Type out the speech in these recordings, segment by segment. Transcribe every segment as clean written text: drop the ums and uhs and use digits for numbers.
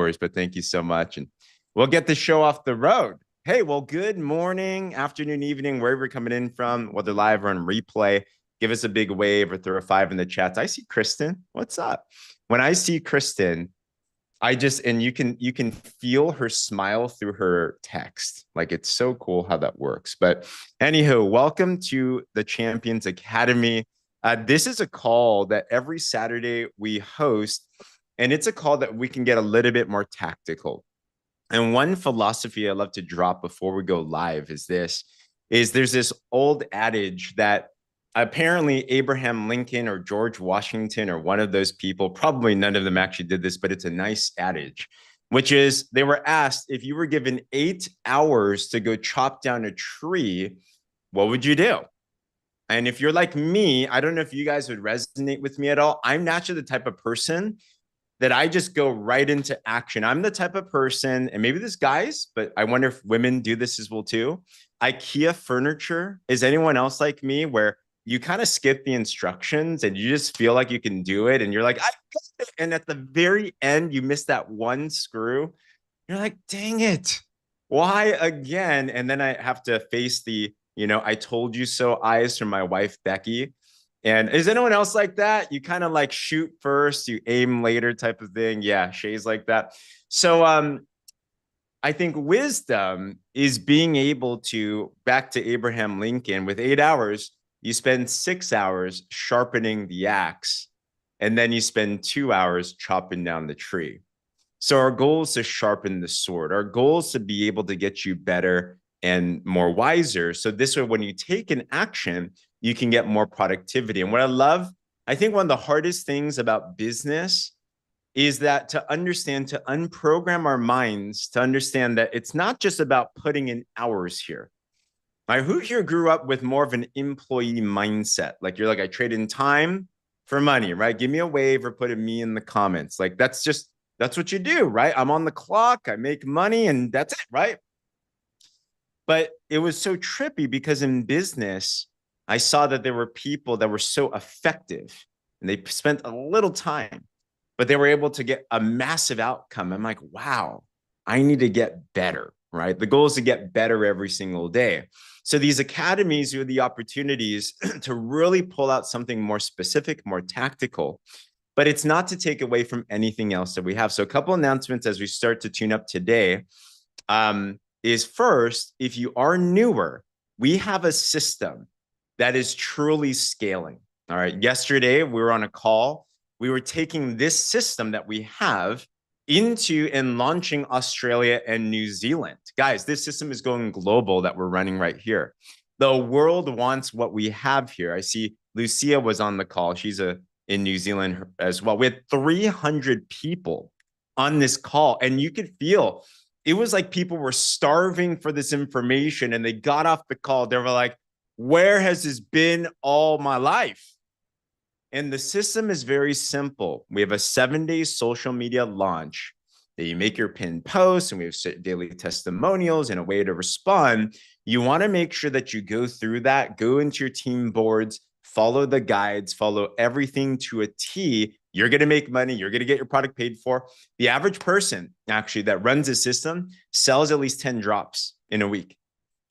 worries, but thank you so much. And we'll get the show off the road. Hey, well, good morning, afternoon, evening, wherever you're coming in from, whether live or on replay. Give us a big wave or throw a 5 in the chats. I see Kristen. What's up? When I see Kristen, and you can feel her smile through her text. Like, it's so cool how that works. But anywho, welcome to the Champions Academy. This is a call that every Saturday we host, and it's a call that we can get a little bit more tactical. And one philosophy I love to drop before we go live is there's this old adage that apparently Abraham Lincoln or George Washington or one of those people, probably none of them actually did this, but it's a nice adage, which is they were asked, if you were given 8 hours to go chop down a tree, what would you do? And if you're like me, I don't know if you guys would resonate with me at all. I'm naturally the type of person that I just go right into action. I'm the type of person, and maybe this guys, but I wonder if women do this as well too. IKEA furniture. Is anyone else like me where you kind of skip the instructions and you just feel like you can do it, and you're like, I got it. And at the very end, you miss that one screw. You're like, dang it. Why again? And then I have to face the, I told you so eyes from my wife, Becky. And is anyone else like that? You kind of like shoot first, you aim later type of thing. Yeah, Shay's like that. So I think wisdom is being able to, back to Abraham Lincoln, with 8 hours, you spend 6 hours sharpening the axe, and then you spend 2 hours chopping down the tree. So our goal is to sharpen the sword. Our goal is to be able to get you better and more wiser. So this way, when you take an action, you can get more productivity. And what I love, I think one of the hardest things about business is that to understand, to unprogram our minds, to understand that it's not just about putting in hours here. Like, who here grew up with more of an employee mindset? Like, you're like, I trade in time for money, right? Give me a wave or put a me in the comments. Like, that's what you do, right? I'm on the clock, I make money, and that's it, right? But it was so trippy because in business, I saw that there were people that were so effective and they spent a little time, but they were able to get a massive outcome. I'm like, wow, I need to get better, right? The goal is to get better every single day. So these academies are the opportunities to really pull out something more specific, more tactical, but it's not to take away from anything else that we have. So a couple announcements as we start to tune up today. Is first, if you are newer, we have a system that is truly scaling. All right. Yesterday, we were on a call. We were taking this system that we have into and launching Australia and New Zealand. Guys, this system is going global that we're running right here. The world wants what we have here. I see Lucia was on the call. She's in New Zealand as well. We had 300 people on this call, and you could feel it was like people were starving for this information, and they got off the call. They were like, where has this been all my life? And the system is very simple. We have a 7-day social media launch that you make your pinned posts, and we have daily testimonials and a way to respond. You want to make sure that you go through that, go into your team boards, follow the guides, follow everything to a T. You're going to make money. You're going to get your product paid for. The average person actually that runs a system sells at least 10 drops in a week.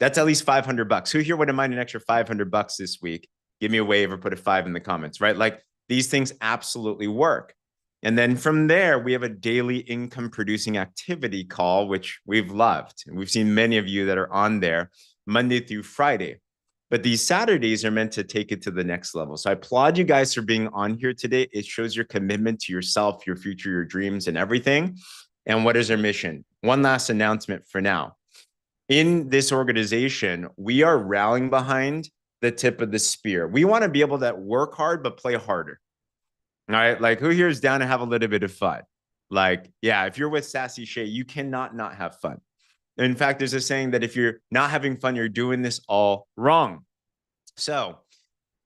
That's at least $500. Who here wouldn't mind an extra $500 this week? Give me a wave or put a 5 in the comments, right? Like, these things absolutely work. And then from there, we have a daily income producing activity call, which we've loved. And we've seen many of you that are on there Monday through Friday. But these Saturdays are meant to take it to the next level. So I applaud you guys for being on here today. It shows your commitment to yourself, your future, your dreams, and everything. And what is our mission? One last announcement for now. In this organization, we are rallying behind the tip of the spear. We want to be able to work hard, but play harder. All right. Like, who here is down to have a little bit of fun? Like, yeah, if you're with Sassy Shay, you cannot not have fun. In fact, there's a saying that if you're not having fun, you're doing this all wrong. So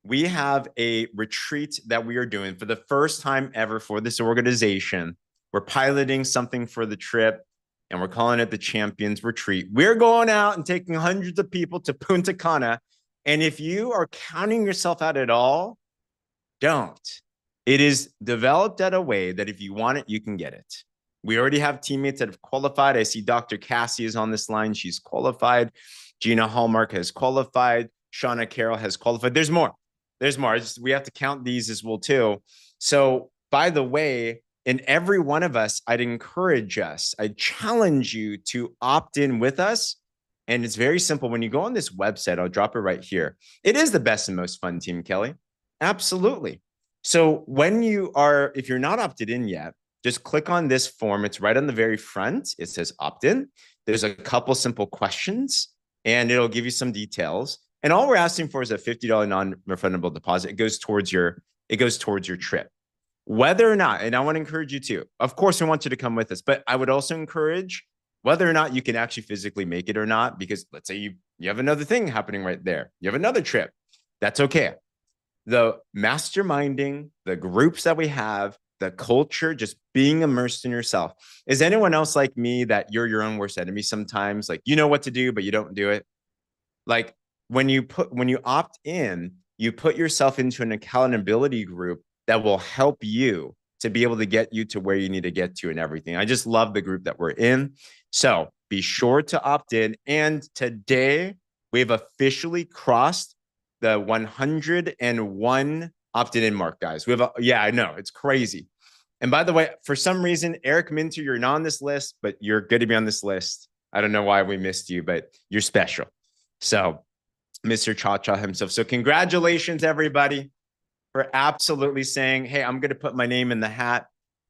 we have a retreat that we are doing for the first time ever for this organization. We're piloting something for the trip, and we're calling it the Champions Retreat. We're going out and taking hundreds of people to Punta Cana. And if you are counting yourself out at all, don't. It is developed at a way that if you want it, you can get it. We already have teammates that have qualified. I see Dr. Cassie is on this line. She's qualified. Gina Hallmark has qualified. Shauna Carroll has qualified. There's more. There's more. We have to count these as well too. So by the way, in every one of us, I'd encourage us, I'd challenge you to opt in with us. And it's very simple. When you go on this website, I'll drop it right here. It is the best and most fun team, Kelly. Absolutely. So when you are, if you're not opted in yet, just click on this form. It's right on the very front. It says opt in. There's a couple simple questions and it'll give you some details. And all we're asking for is a $50 non-refundable deposit. It goes towards your trip. Whether or not, and I want to encourage you to, of course, we want you to come with us, but I would also encourage whether or not you can actually physically make it or not, because let's say you have another thing happening right there. You have another trip. That's okay. The masterminding, the groups that we have, the culture, just being immersed in yourself. Is anyone else like me that you're your own worst enemy sometimes? Like, you know what to do, but you don't do it. Like when you opt in, you put yourself into an accountability group that will help you to be able to get you to where you need to get to and everything. I just love the group that we're in. So be sure to opt in. And today we've officially crossed the 101 opted in mark, guys. Yeah, I know, it's crazy. And by the way, for some reason, Eric Minter, you're not on this list, but you're good to be on this list. I don't know why we missed you, but you're special. So Mr. Cha-Cha himself. So congratulations, everybody, for absolutely saying, hey, I'm going to put my name in the hat.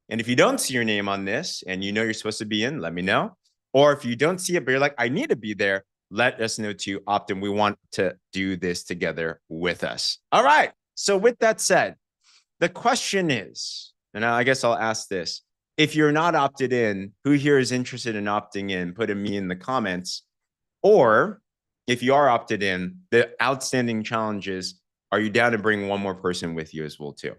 And if you don't see your name on this and you know you're supposed to be in, let me know. Or if you don't see it, but you're like, I need to be there, let us know to opt in. We want to do this together with us. All right. So with that said, the question is, and I guess I'll ask this. If you're not opted in, who here is interested in opting in? Put a me in the comments. Or if you are opted in, the outstanding challenge is, are you down to bring one more person with you as well too?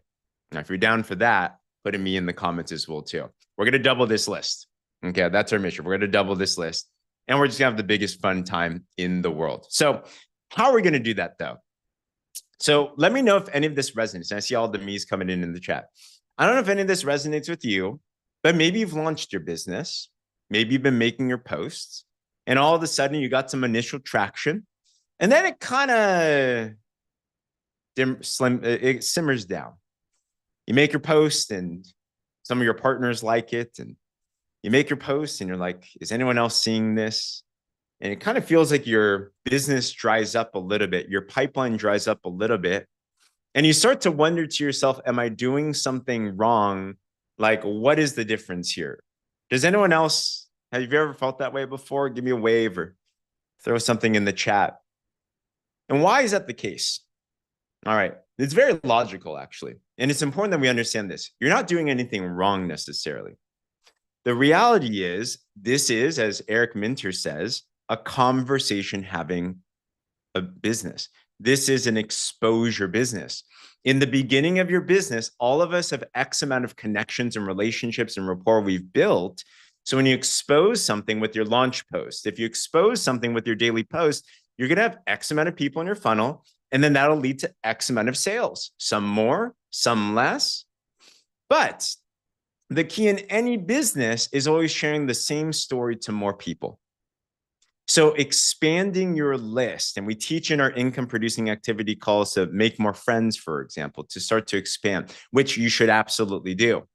Now, if you're down for that, put a me in the comments as well too. We're going to double this list. Okay, that's our mission. We're going to double this list. And we're just going to have the biggest fun time in the world. So how are we going to do that though? So let me know if any of this resonates. And I see all the me's coming in the chat. I don't know if any of this resonates with you, but maybe you've launched your business. Maybe you've been making your posts and all of a sudden you got some initial traction and then it kind of it simmers down. You make your post and some of your partners like it and you make your post and you're like, is anyone else seeing this? And it kind of feels like your business dries up a little bit. Your pipeline dries up a little bit. And you start to wonder to yourself, am I doing something wrong? Like, what is the difference here? Does anyone else, have you ever felt that way before? Give me a wave or throw something in the chat. And why is that the case? All right. It's very logical, actually. And it's important that we understand this. You're not doing anything wrong necessarily. The reality is, this is, as Eric Minter says, a conversation having a business. This is an exposure business. In the beginning of your business, all of us have X amount of connections and relationships and rapport we've built. So when you expose something with your launch post, if you expose something with your daily post, you're going to have X amount of people in your funnel, and then that'll lead to X amount of sales, some more, some less. But the key in any business is always sharing the same story to more people. So expanding your list, and we teach in our income producing activity calls to make more friends, for example, to start to expand, which you should absolutely do.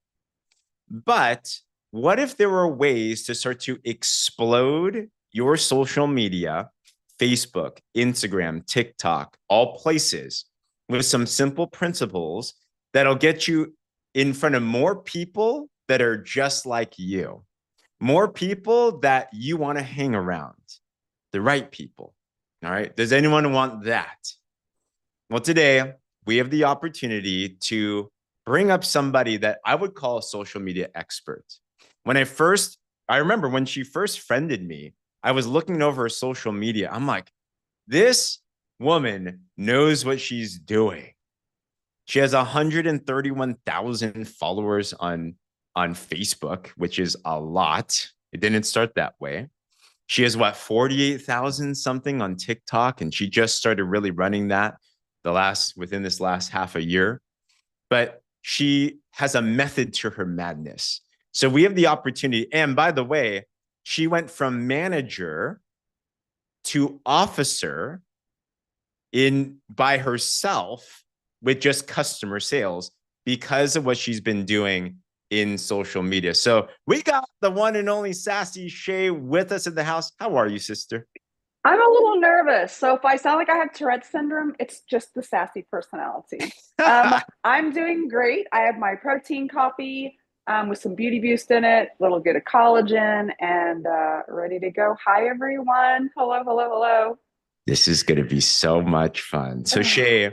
But what if there were ways to start to explode your social media, Facebook, Instagram, TikTok, all places, with some simple principles that'll get you in front of more people that are just like you, more people that you want to hang around, the right people. All right. Does anyone want that? Well, today we have the opportunity to bring up somebody that I would call a social media expert. I remember when she first friended me, I was looking over her social media. I'm like, this woman knows what she's doing. She has 131,000 followers on Facebook, which is a lot. It didn't start that way. She has 48,000 something on TikTok, and she just started really running that within this last half a year. But she has a method to her madness. So we have the opportunity. And by the way, she went from manager to officer in by herself with just customer sales because of what she's been doing in social media. So we got the one and only Sassy Shay with us in the house. How are you, sister? I'm a little nervous. So if I sound like I have Tourette's syndrome, it's just the sassy personality. I'm doing great. I have my protein coffee with some Beauty Boost in it, a little bit of collagen, and ready to go. Hi, everyone. Hello, hello, hello. This is going to be so much fun. So Shay,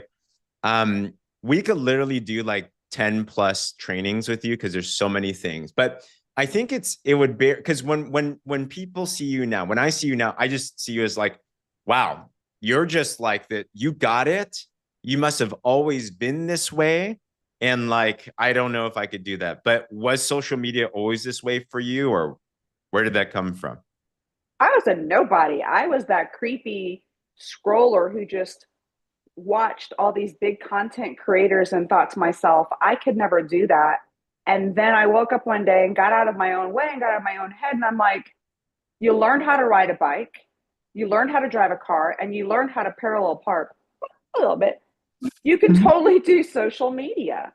um, we could literally do like 10 plus trainings with you because there's so many things. But I think it would be because when people see you now, when I see you now, I just see you as like, wow, you're just like that. You got it. You must have always been this way. And like, I don't know if I could do that. But was social media always this way for you, or where did that come from? I was a nobody. I was that creepy scroller who just watched all these big content creators and thought to myself, I could never do that. And then I woke up one day and got out of my own way and got out of my own head. And I'm like, you learned how to ride a bike, you learned how to drive a car, and you learned how to parallel park a little bit. You can totally do social media.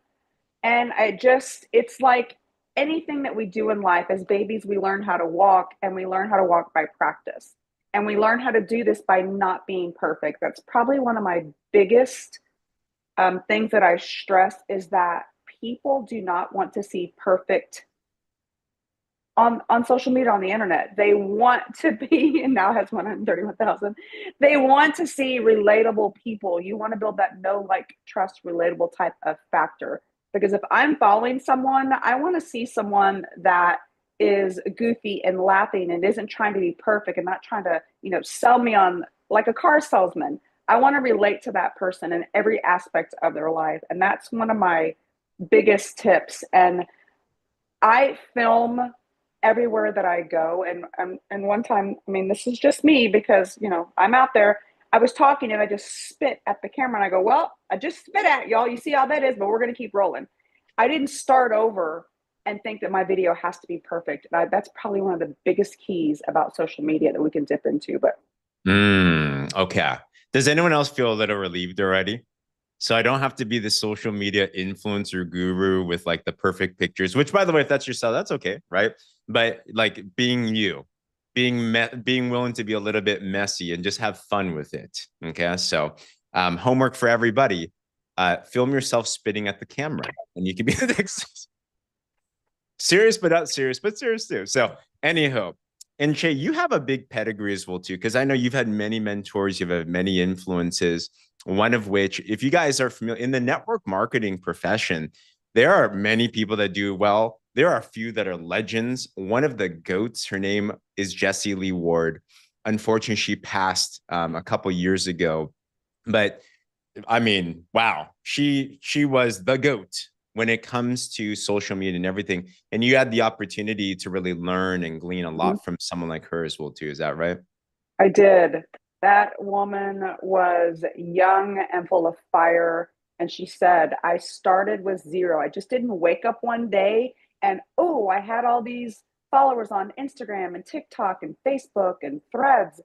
And it's like anything that we do in life as babies, we learn how to walk and we learn how to walk by practice. And we learn how to do this by not being perfect. That's probably one of my biggest things that I stress is that people do not want to see perfect on social media, on the internet. They want to be, and now has 131,000. They want to see relatable people. You want to build that know, like, trust, relatable type of factor. Because if I'm following someone, I want to see someone that is goofy and laughing and isn't trying to be perfect and not trying to, sell me on like a car salesman. I want to relate to that person in every aspect of their life. And that's one of my biggest tips. And I film everywhere that I go. And one time, I mean, this is just me because I'm out there. I was talking and I just spit at the camera and I go, well, I just spit at y'all. You see how that is, but we're gonna keep rolling. I didn't start over and think that my video has to be perfect. That's probably one of the biggest keys about social media that we can dip into. But Okay. Does anyone else feel a little relieved already? So I don't have to be the social media influencer guru with like the perfect pictures, which by the way, if that's your style, that's okay, right? But like being you, being willing to be a little bit messy and just have fun with it. Okay. So homework for everybody. Film yourself spitting at the camera and you can be the next serious, but not serious, but serious too. So anyhow, and Shay, you have a big pedigree as well too, because I know you've had many mentors, you've had many influences. One of which, if you guys are familiar in the network marketing profession, there are many people that do well. There are a few that are legends. One of the goats, her name is Jessie Lee Ward. Unfortunately, she passed a couple years ago, but I mean, wow, she was the goat when it comes to social media and everything. And you had the opportunity to really learn and glean a lot from someone like her as well too. Is that right? I did. That woman was young and full of fire. And she said, I started with zero. I just didn't wake up one day and, oh, I had all these followers on Instagram and TikTok and Facebook and Threads.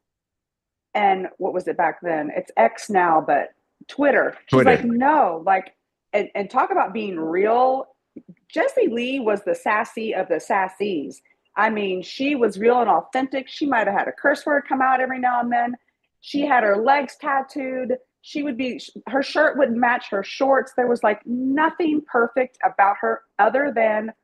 And what was it back then? It's X now, but Twitter. She's like, Twitter. no, like, and talk about being real. Jessie Lee was the sassy of the sassies. I mean, she was real and authentic. She might have had a curse word come out every now and then. She had her legs tattooed. Her shirt wouldn't match her shorts. There was like nothing perfect about her other than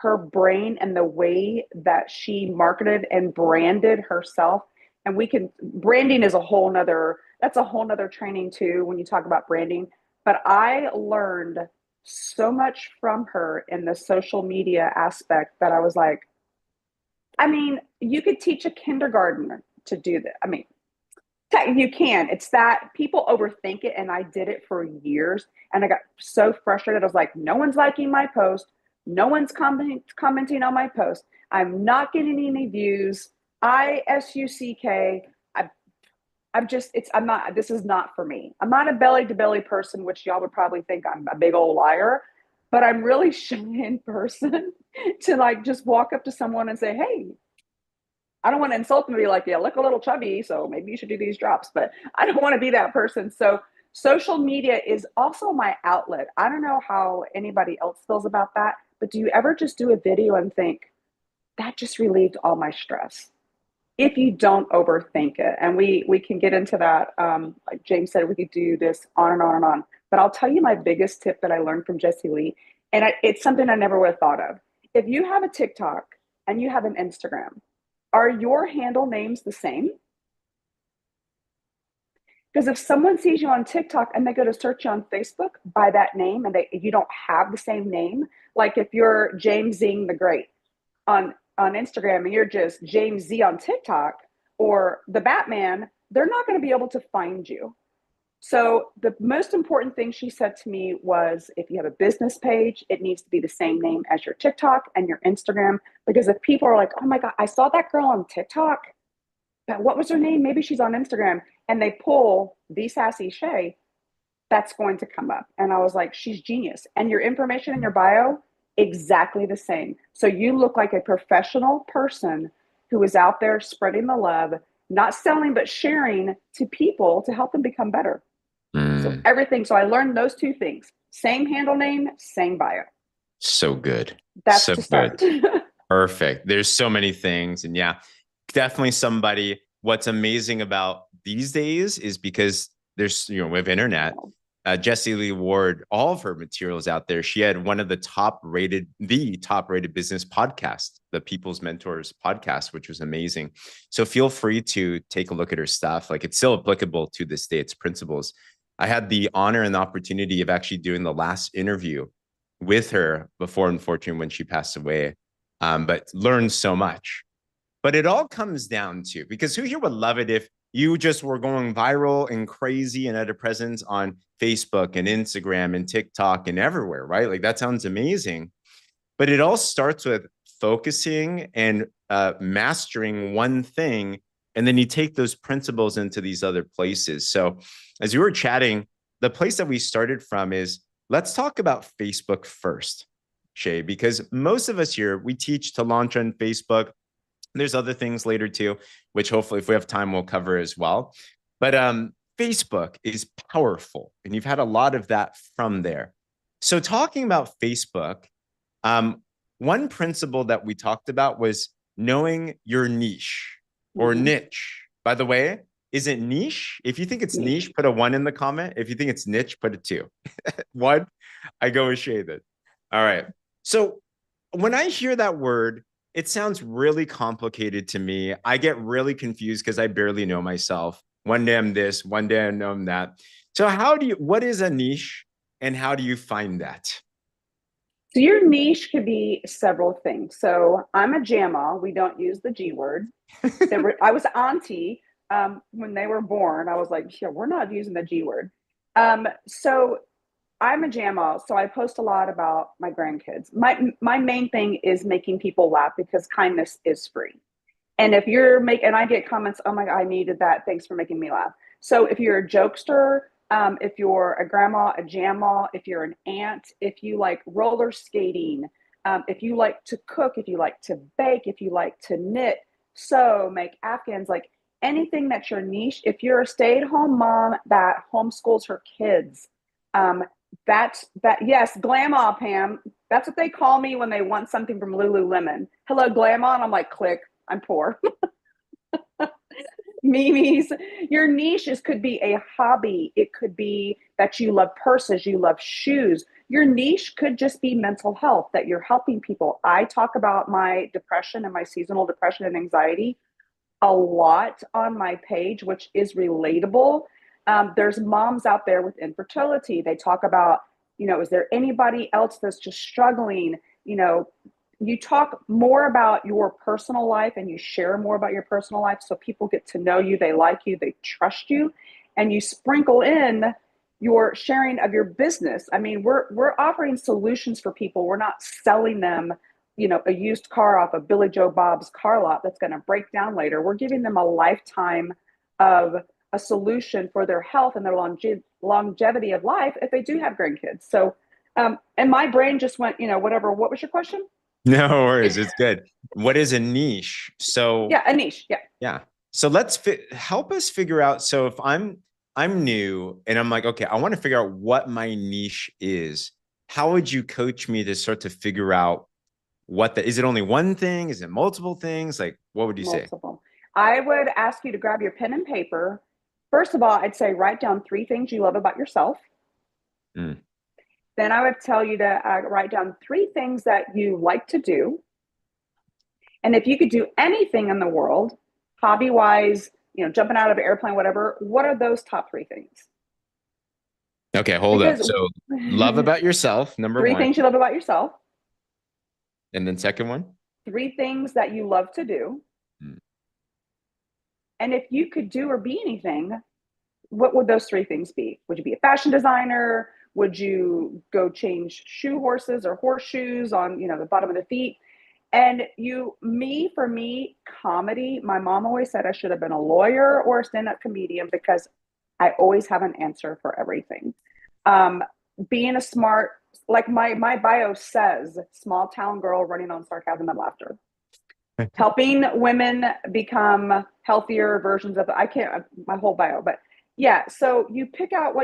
her brain and the way that she marketed and branded herself. And branding is that's a whole nother training too when you talk about branding. But I learned so much from her in the social media aspect that I was like, I mean, you could teach a kindergartner to do that. I mean, you can. It's that people overthink it, and I did it for years, and I got so frustrated. I was like, no one's liking my post, no one's commenting on my post. I'm not getting any views. ISUCK. I'm just, I'm not, this is not for me. I'm not a belly to belly person, which y'all would probably think I'm a big old liar. but I'm really shy in person to like just walk up to someone and say, hey, I don't want to insult them and be like, yeah, look a little chubby, so maybe you should do these drops, but I don't want to be that person. So social media is also my outlet. I don't know how anybody else feels about that, but do you ever just do a video and think, that just relieved all my stress? If you don't overthink it, and we can get into that, like James said, we could do this on and on and on, but I'll tell you my biggest tip that I learned from Jesse Lee, and it's something I never would have thought of. If you have a TikTok and you have an Instagram, are your handle names the same? Because if someone sees you on TikTok and they go to search you on Facebook by that name, and you don't have the same name, like if you're James Zing the Great on Instagram and you're just James Z on TikTok, or the Batman, they're not going to be able to find you. So the most important thing she said to me was, if you have a business page, it needs to be the same name as your TikTok and your Instagram. Because if people are like, oh my God, I saw that girl on TikTok, but what was her name? Maybe she's on Instagram. And they pull the Sassy Shay, that's going to come up. And I was like, she's genius. And your information in your bio, exactly the same. So you look like a professional person who is out there spreading the love, not selling, but sharing to people to help them become better. So Mm, everything. So I learned those two things: same handle name, same bio. so good. That's So to good. start. Perfect. There's so many things. And yeah, definitely somebody. What's amazing about these days is because there's, with internet, Jessie Lee Ward, all of her materials out there. She had one of the top rated business podcast, the People's Mentors podcast, which was amazing. So feel free to take a look at her stuff. Like, it's still applicable to this day, its principles. I had the honor and the opportunity of actually doing the last interview with her before, unfortunately, when she passed away. But learned so much. But it all comes down to, because who here would love it if you just were going viral and crazy and had a presence on Facebook and Instagram and TikTok and everywhere, right? Like, that sounds amazing. But it all starts with focusing and mastering one thing. And then you take those principles into these other places. So as you were chatting, the place that we started from is, let's talk about Facebook first, Shay, because most of us here, we teach to launch on Facebook. There's other things later too, which hopefully, if we have time, we'll cover as well. But Facebook is powerful, and you've had a lot of that from there. So talking about Facebook, um, one principle that we talked about was knowing your niche or Mm-hmm. niche. By the way, is it niche? If you think it's Niche. niche, put a 1 in the comment. If you think it's niche, put a 2. 1, I go with Shay then. All right. So when I hear that word, it sounds really complicated to me. I get really confused because I barely know myself. One day I'm this, one day I know I'm that. So what is a niche, and how do you find that? So your niche could be several things. So I'm a JAMA. We don't use the G word. I was auntie when they were born. I was like, yeah, we're not using the G word. So I'm a JAMA, so I post a lot about my grandkids. My main thing is making people laugh, because kindness is free. And if and I get comments, oh my God, I needed that. Thanks for making me laugh. So if you're a jokester, if you're a grandma, a jamma, if you're an aunt, if you like roller skating, if you like to cook, if you like to bake, if you like to knit, sew, make Afghans, like anything that's your niche. If you're a stay-at-home mom that homeschools her kids, um, yes, Glama, Pam. That's what they call me when they want something from Lululemon. Hello, Glama, and I'm like, click. I'm poor. Mimi's. Your niches could be a hobby. It could be that you love purses, you love shoes. Your niche could just be mental health, that you're helping people. I talk about my depression and my seasonal depression and anxiety a lot on my page, which is relatable. There's moms out there with infertility. They talk about, is there anybody else that's just struggling? You talk more about your personal life, and you share more about your personal life, so people get to know you, they like you, they trust you, and you sprinkle in your sharing of your business. I mean, we're offering solutions for people. We're not selling them, a used car off of Billy Joe Bob's car lot that's going to break down later. We're giving them a lifetime of a solution for their health and their longevity of life if they do have grandkids. So And my brain just went, whatever. What was your question? No worries. It's good. What is a niche? So Yeah, a niche. Yeah. yeah. So help us figure out. So if I'm new and I'm like, okay, I want to figure out what my niche is. How would you coach me to start to figure out is it only one thing? Is it multiple things? Like, what would you say? Multiple. I would ask you to grab your pen and paper. First of all, I'd say write down 3 things you love about yourself. Mm. Then I would tell you to write down 3 things that you like to do. And if you could do anything in the world, hobby wise, jumping out of an airplane, whatever, what are those top 3 things? Okay, hold up. Because So love about yourself, number three one. things you love about yourself, And then second one. 3 things that you love to do. Mm. And if you could do or be anything, what would those 3 things be? Would you be a fashion designer? Would you go change shoe horses or horseshoes on, the bottom of the feet? And for me, comedy, my mom always said I should have been a lawyer or a stand-up comedian because I always have an answer for everything. Being a smart, like my bio says, small town girl running on sarcasm and laughter. Helping women become healthier versions of, I can't, my whole bio, but yeah. So you pick out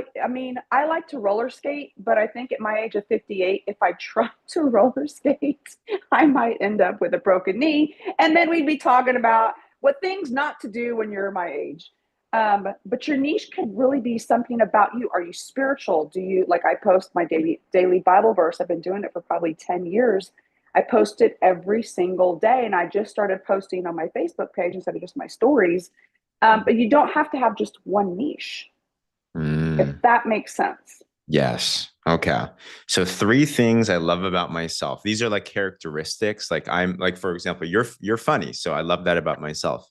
I like to roller skate, but I think at my age of 58, if I try to roller skate, I might end up with a broken knee. And then we'd be talking about what things not to do when you're my age. But your niche could really be something about you. Are you spiritual? Do you, like, I post my daily Bible verse. I've been doing it for probably 10 years. I post it every single day, and I just started posting on my Facebook page instead of just my stories. But you don't have to have just one niche, if that makes sense. Yes. Okay. So 3 things I love about myself. These are like characteristics. Like for example, you're funny. So I love that about myself.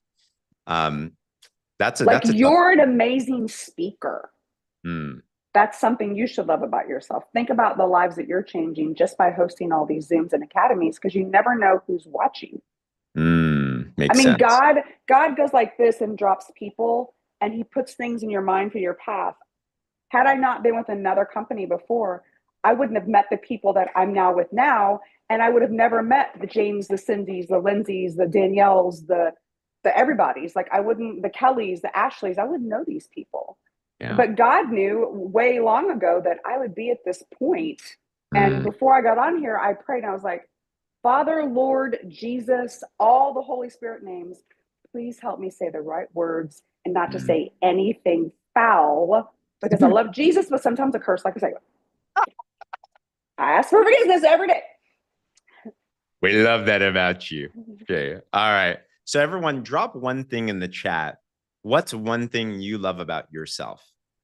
That's a tough. You're an amazing speaker. Mm. That's something you should love about yourself. Think about the lives that you're changing just by hosting all these Zooms and academies, because you never know who's watching. Makes sense. God goes like this and drops people, and he puts things in your mind for your path. Had I not been with another company before, I wouldn't have met the people that I'm now with now. And I would have never met the James, the Cindy's, the Lindsays, the Danielles, the everybody's. Like, the Kellys, the Ashleys, I wouldn't know these people. Yeah. But God knew way long ago that I would be at this point. And before I got on here, I prayed and I was like, Father, Lord, Jesus, all the Holy Spirit names, please help me say the right words and not to say anything foul, because I love Jesus, but sometimes a curse, like I say, I ask for forgiveness every day. We love that about you. Okay. All right. So everyone, drop one thing in the chat. What's one thing you love about yourself?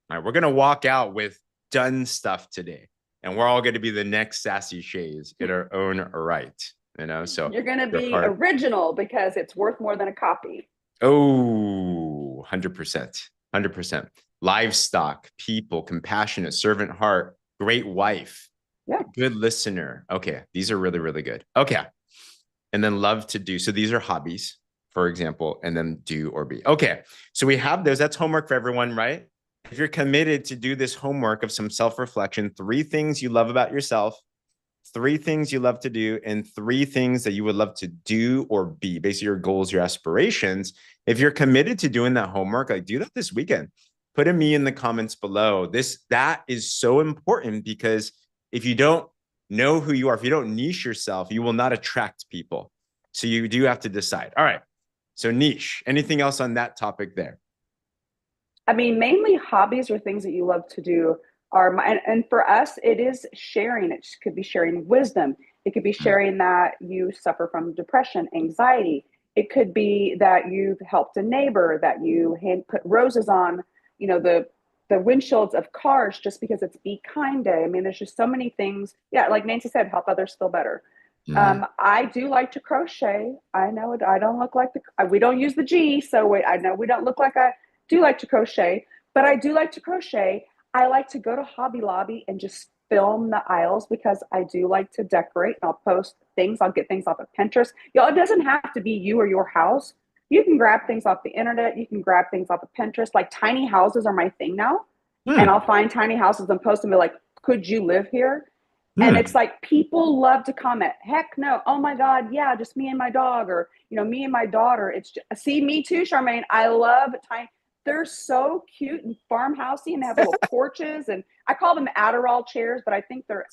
All right, we're going to walk out with done stuff today, and we're all going to be the next Sassy Shays in our own right. So you're going to be original because it's worth more than a copy. Oh, 100%. 100%. Livestock, people, compassionate, servant heart, great wife, good listener. Okay. These are really, really good. Okay. And then love to do. So these are hobbies, for example, and then do or be. Okay. So we have those. That's homework for everyone, right? If you're committed to do this homework of some self-reflection, 3 things you love about yourself, 3 things you love to do, and 3 things that you would love to do or be, basically your goals, your aspirations. If you're committed to doing that homework, like, do that this weekend. Put a me in the comments below. That is so important, because if you don't know who you are, if you don't niche yourself, you will not attract people. So you do have to decide. All right. So niche. Anything else on that topic there? I mean, mainly hobbies or things that you love to do and for us, it is sharing. It could be sharing wisdom. It could be sharing that you suffer from depression, anxiety. It could be that you've helped a neighbor, that you put roses on, the windshields of cars just because it's Be Kind Day. I mean, there's just so many things. Yeah, like Nancy said, help others feel better. I do like to crochet. I know I don't look like we don't use the G, so I know we don't look like I do like to crochet, but I do like to crochet. I like to go to Hobby Lobby and just film the aisles because I do like to decorate, and I'll post things. I'll get things off of Pinterest. Y'all, it doesn't have to be you or your house. You can grab things off the internet. You can grab things off of Pinterest. Like, tiny houses are my thing now. And I'll find tiny houses and post them and be like, could you live here? And Hmm. it's like people love to comment, heck no, oh my God, yeah, just me and my dog, or me and my daughter. It's just, see, me too, Charmaine. I love tiny. They're so cute and farmhousey, and they have little porches, and I call them Adderall chairs, but I think they're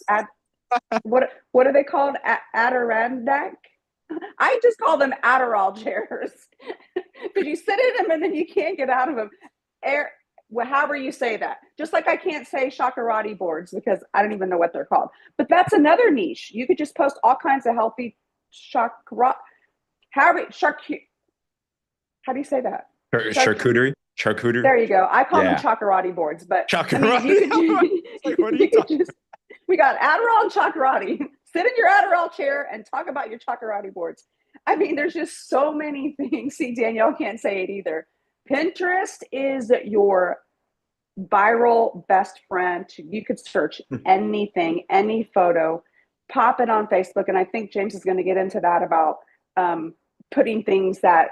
what are they called? Adirondack. I just call them Adderall chairs because you sit in them and then you can't get out of them. Air, well, however you say that. Just like I can't say Shakarati boards because I don't even know what they're called. But that's another niche. You could just post all kinds of healthy Shakarati. How do you say that? Charcuterie, charcuterie. There you go. I call them Yeah, Chakarati boards, but I mean, you chocolate. could It's like, what are you you could talking? just we got Adderall and Chakarati. Sit in your Adderall chair and talk about your Chakarati boards. I mean, there's just so many things. See, Danielle can't say it either. Pinterest is your viral best friend. You could search anything, any photo, pop it on Facebook, and I think James is going to get into that about putting things that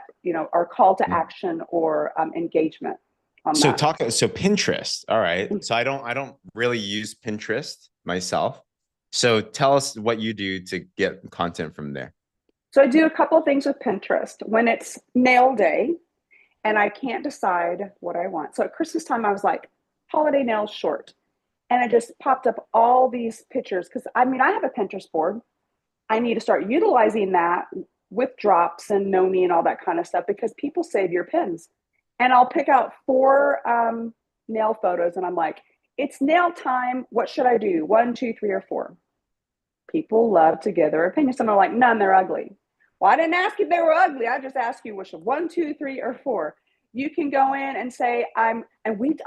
are call to action or engagement on So that. talk. So Pinterest. All right. So I don't really use Pinterest myself. So tell us what you do to get content from there. So I do a couple of things with Pinterest when it's nail day and I can't decide what I want. So at Christmas time, I was like, holiday nails short. And it just popped up all these pictures because I mean, I have a Pinterest board. I need to start utilizing that with drops and Noni and all that kind of stuff because people save your pins. And I'll pick out four nail photos and I'm like, it's nail time. What should I do? One, two, three, or four? People love to give their opinions. And I'm like, none, they're ugly. Well, I didn't ask if they were ugly. I just asked you which one, two, three, or four. You can go in and say, oh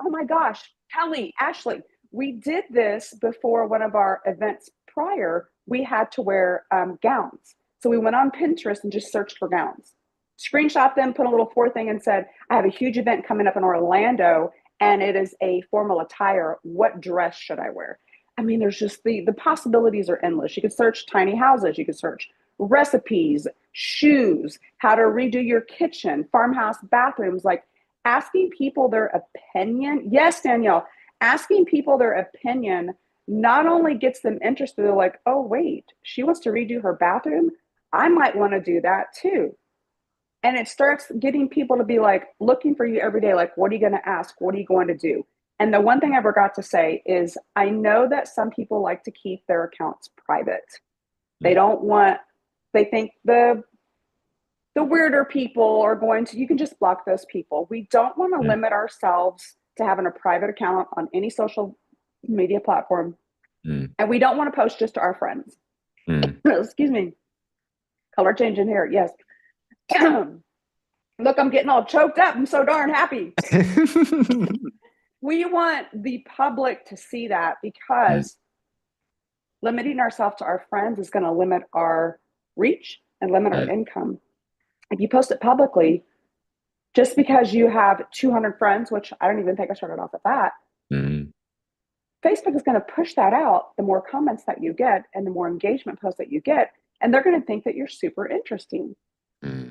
my gosh, Kelly, Ashley, we did this before one of our events prior. We had to wear gowns. So we went on Pinterest and just searched for gowns, screenshot them, put a little four thing and said, I have a huge event coming up in Orlando and it is a formal attire. What dress should I wear? I mean, there's just the possibilities are endless. You could search tiny houses, you could search recipes, shoes, how to redo your kitchen, farmhouse bathrooms, like asking people their opinion. Yes, Danielle, asking people their opinion not only gets them interested, they're like, oh, wait, she wants to redo her bathroom. I might want to do that too. And it starts getting people to be like looking for you every day, like, what are you going to ask? What are you going to do? And the one thing I forgot to say is I know that some people like to keep their accounts private. They don't want, they think the weirder people are going to, you can just block those people. We don't want to limit ourselves to having a private account on any social media platform. And we don't want to post just to our friends. Excuse me. Color change in here. Yes. Look, I'm getting all choked up. I'm so darn happy. We want the public to see that because limiting ourselves to our friends is going to limit our reach and limit our income. If you post it publicly, just because you have 200 friends, which I don't even think I started off at that, Facebook is going to push that out. The more comments that you get and the more engagement posts that you get, and they're going to think that you're super interesting.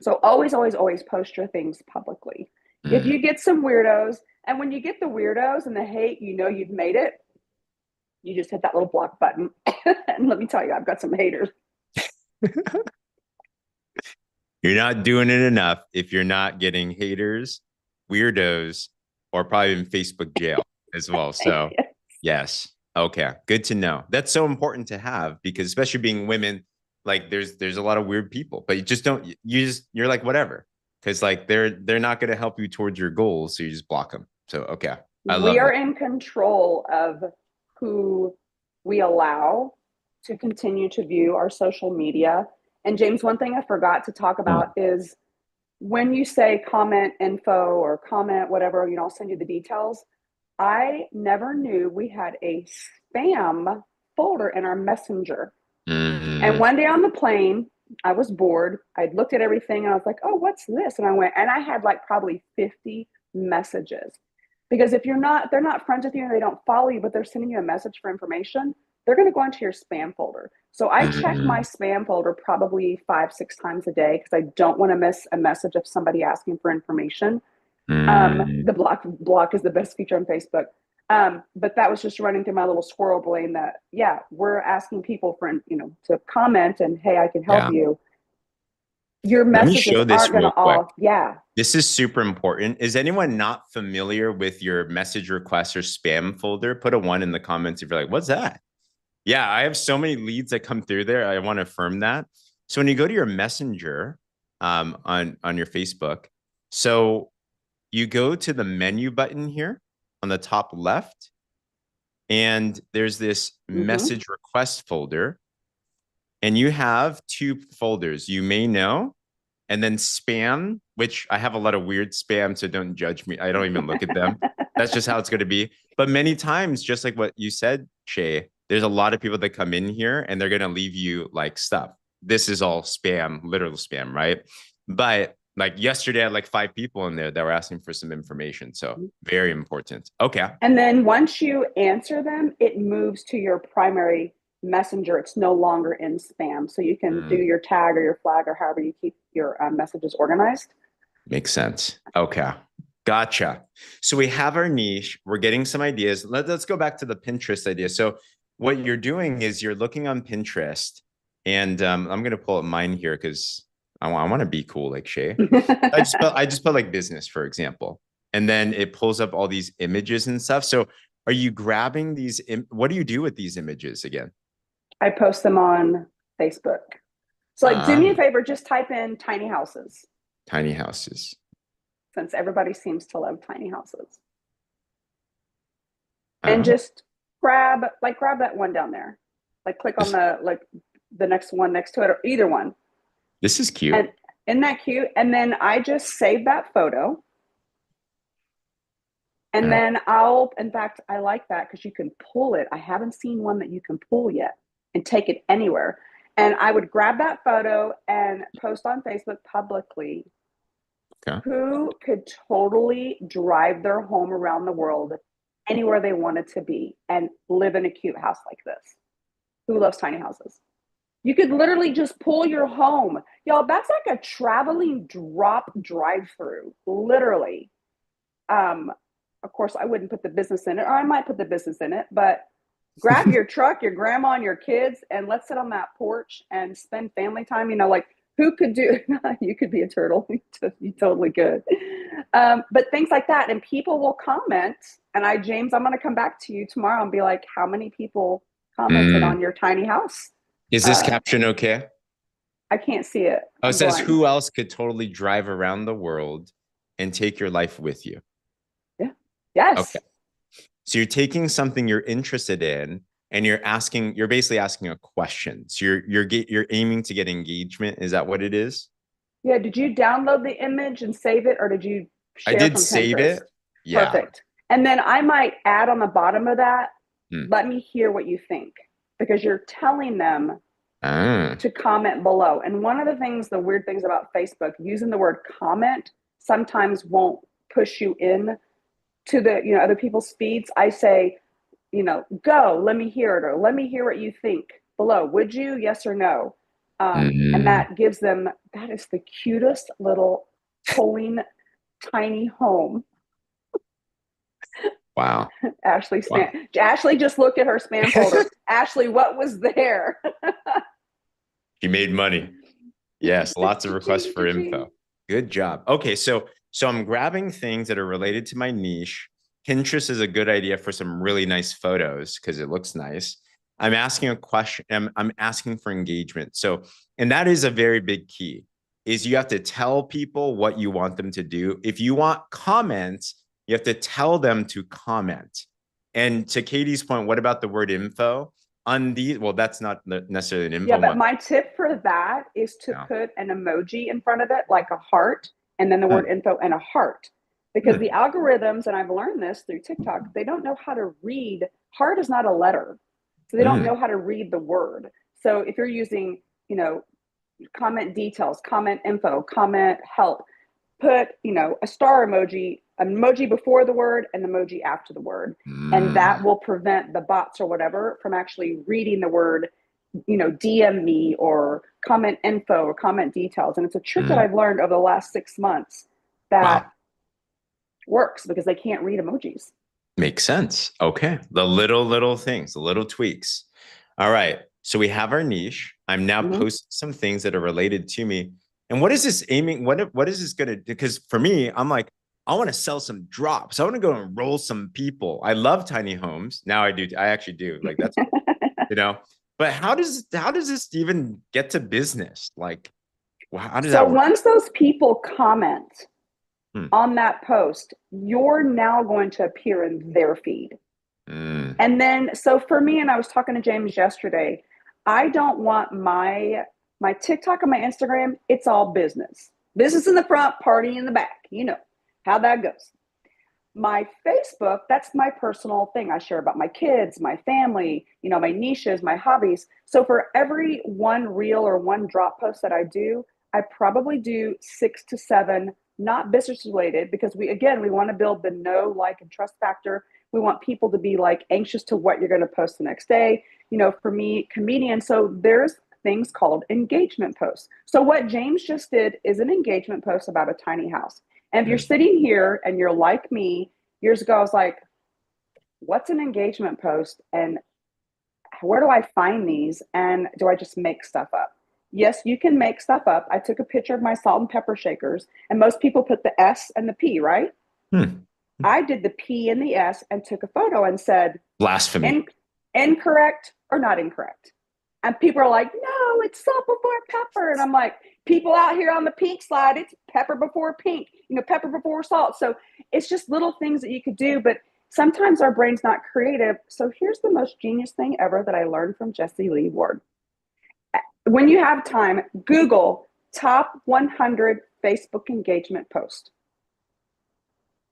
So always, always, always post your things publicly. If you get some weirdos, and when you get the weirdos and the hate, you know you've made it. You just hit that little block button. And let me tell you, I've got some haters. You're not doing it enough if you're not getting haters, weirdos, or probably in Facebook jail as well. So yes. Okay. Good to know. That's so important to have because especially being women, like there's a lot of weird people, but you just don't, you're like, whatever. Cause like they're not going to help you towards your goals. So you just block them. So, okay. We are in control of who we allow to continue to view our social media. And James, one thing I forgot to talk about is when you say comment info or comment whatever, I'll send you the details. I never knew we had a spam folder in our messenger. And one day on the plane, I was bored. I'd looked at everything and I was like, oh, what's this? And I went, and I had like probably 50 messages. Because if they're not friends with you and they don't follow you, but they're sending you a message for information, they're going to go into your spam folder. So I check my spam folder probably 5-6 times a day because I don't want to miss a message of somebody asking for information. The block is the best feature on Facebook. But that was just running through my little squirrel brain that, yeah, we're asking people for, to comment and, hey, I can help Yeah. you. Your Let me messages show this aren't going real to quick. all, yeah. This is super important. Is anyone not familiar with your message requests or spam folder? Put a one in the comments if you're like, what's that? Yeah, I have so many leads that come through there. I want to affirm that. So when you go to your messenger on your Facebook, so you go to the menu button here on the top left, and there's this Mm-hmm. message request folder, and you have two folders. You may know, and then spam, which I have a lot of weird spam, so don't judge me. I don't even look at them. That's just how it's going to be. But many times, just like what you said, Shay, there's a lot of people that come in here and they're going to leave you like stuff. This is all spam, literal spam, right? But like yesterday, I had like 5 people in there that were asking for some information. So very important. Okay. And then once you answer them, it moves to your primary messenger. It's no longer in spam. So you can do Mm, your tag or your flag or however you keep your messages organized. makes sense. Okay. Gotcha. So we have our niche. We're getting some ideas. Let's go back to the Pinterest idea. So what you're doing is you're looking on Pinterest, and I'm gonna pull up mine here because I want to be cool like Shay. I just put like business, for example, and then it pulls up all these images and stuff. So are you grabbing these? What do you do with these images again? I post them on Facebook. So, like, do me a Um, favor, just type in tiny houses tiny houses. since everybody seems to love tiny houses. And Oh, just grab that one down there. Like, click on this the next one next to it, or either one. this is cute. And isn't that cute? And then I just save that photo. And Uh, then in fact, I like that because you can pull it. I haven't seen one that you can pull yet and take it anywhere. And I would grab that photo and post on Facebook publicly okay. who could totally drive their home around the world anywhere they wanted to be and live in a cute house like this. Who loves tiny houses? You could literally just pull your home. Y'all, that's like a traveling drop drive through, literally. Um, of course, I wouldn't put the business in it, or I might put the business in it, but grab your truck, your grandma, and your kids, and let's sit on that porch and spend family time. Like who could do? You could be a turtle. You totally could. But things like that, and people will comment. And James, I'm going to come back to you tomorrow and be like, how many people commented Mm. on your tiny house? Is this Uh, caption okay? I can't see it. Oh, it I'm says blind. who else could totally drive around the world and take your life with you? Yeah. Okay. Yes. So you're taking something you're interested in and you're basically asking a question. So you're aiming to get engagement. Is that what it is? Yeah. Did you download the image and save it, or did you I share did from save Pinterest? it. Yeah. Perfect. And then I might add on the bottom of that, Hmm. let me hear what you think, because you're telling them Ah. to comment below. And one of the weird things about Facebook, using the word comment sometimes won't push you in to the, other people's feeds. I say, go, let me hear it, or let me hear what you think below. Would you? Yes or no? And Mm. that is the cutest little towing tiny home. Wow. Wow. Ashley just looked at her spam folder. Ashley, what was there? You made money. Yes, lots of requests Cha-ching, for cha-ching. info. Good job. Okay, so I'm grabbing things that are related to my niche. Pinterest is a good idea for some really nice photos because it looks nice. I'm asking a question. I'm asking for engagement. So, and that is a very big key, is you have to tell people what you want them to do. If you want comments, you have to tell them to comment. And to Katie's point, what about the word info? On these, well, that's not necessarily an Yeah, info but one. my tip for that is to Yeah. put an emoji in front of it, like a heart, and then the Hmm. word info and a heart. Because Hmm. the algorithms, and I've learned this through TikTok, they don't know how to read. Heart is not a letter. So they don't Hmm. know how to read the word. So if you're using, comment details, comment info, comment help, put, a star emoji, an emoji before the word and emoji after the word. And that Mm. will prevent the bots or whatever from actually reading the word, DM me or comment info or comment details. And it's a trick that Mm. I've learned over the last 6 months Wow. that works because they can't read emojis. Makes sense. Okay. The little things, the little tweaks. All right. So we have our niche. I'm now Mhm. posting some things that are related to me. And what is this aiming? What is this going to do? Because for me, I'm like, I want to sell some drops. I want to go enroll some people. I love tiny homes. Now I do. I actually do. Like that's cool, you know. But how does this even get to business? Like, how does So that work? once those people comment Hmm. on that post, you're now going to appear in their feed. Mm. And then, so for me, and I was talking to James yesterday, I don't want my TikTok and my Instagram, it's all business. Business in the front, party in the back. You know how that goes. My Facebook, that's my personal thing. I share about my kids, my family, my niches, my hobbies. So for every one reel or one drop post that I do, I probably do 6 to 7 not business related, because we want to build the know, like, and trust factor. We want people to be like anxious to what you're going to post the next day. For me, comedian, so there's things called engagement posts. So what James just did is an engagement post about a tiny house. And if you're Mm. sitting here and you're like me, years ago, I was like, what's an engagement post? And where do I find these? And do I just make stuff up? Yes, you can make stuff up. I took a picture of my salt and pepper shakers, and most people put the S and the P, right? Hmm. I did the P and the S and took a photo and said, Blasphemy. In- incorrect or not incorrect. And people are like, no, it's salt before pepper. And I'm like, people out here on the pink slide, it's pepper before pink, pepper before salt. So it's just little things that you could do. But sometimes our brain's not creative. So here's the most genius thing ever that I learned from Jesse Lee Ward. When you have time, Google top 100 Facebook engagement post.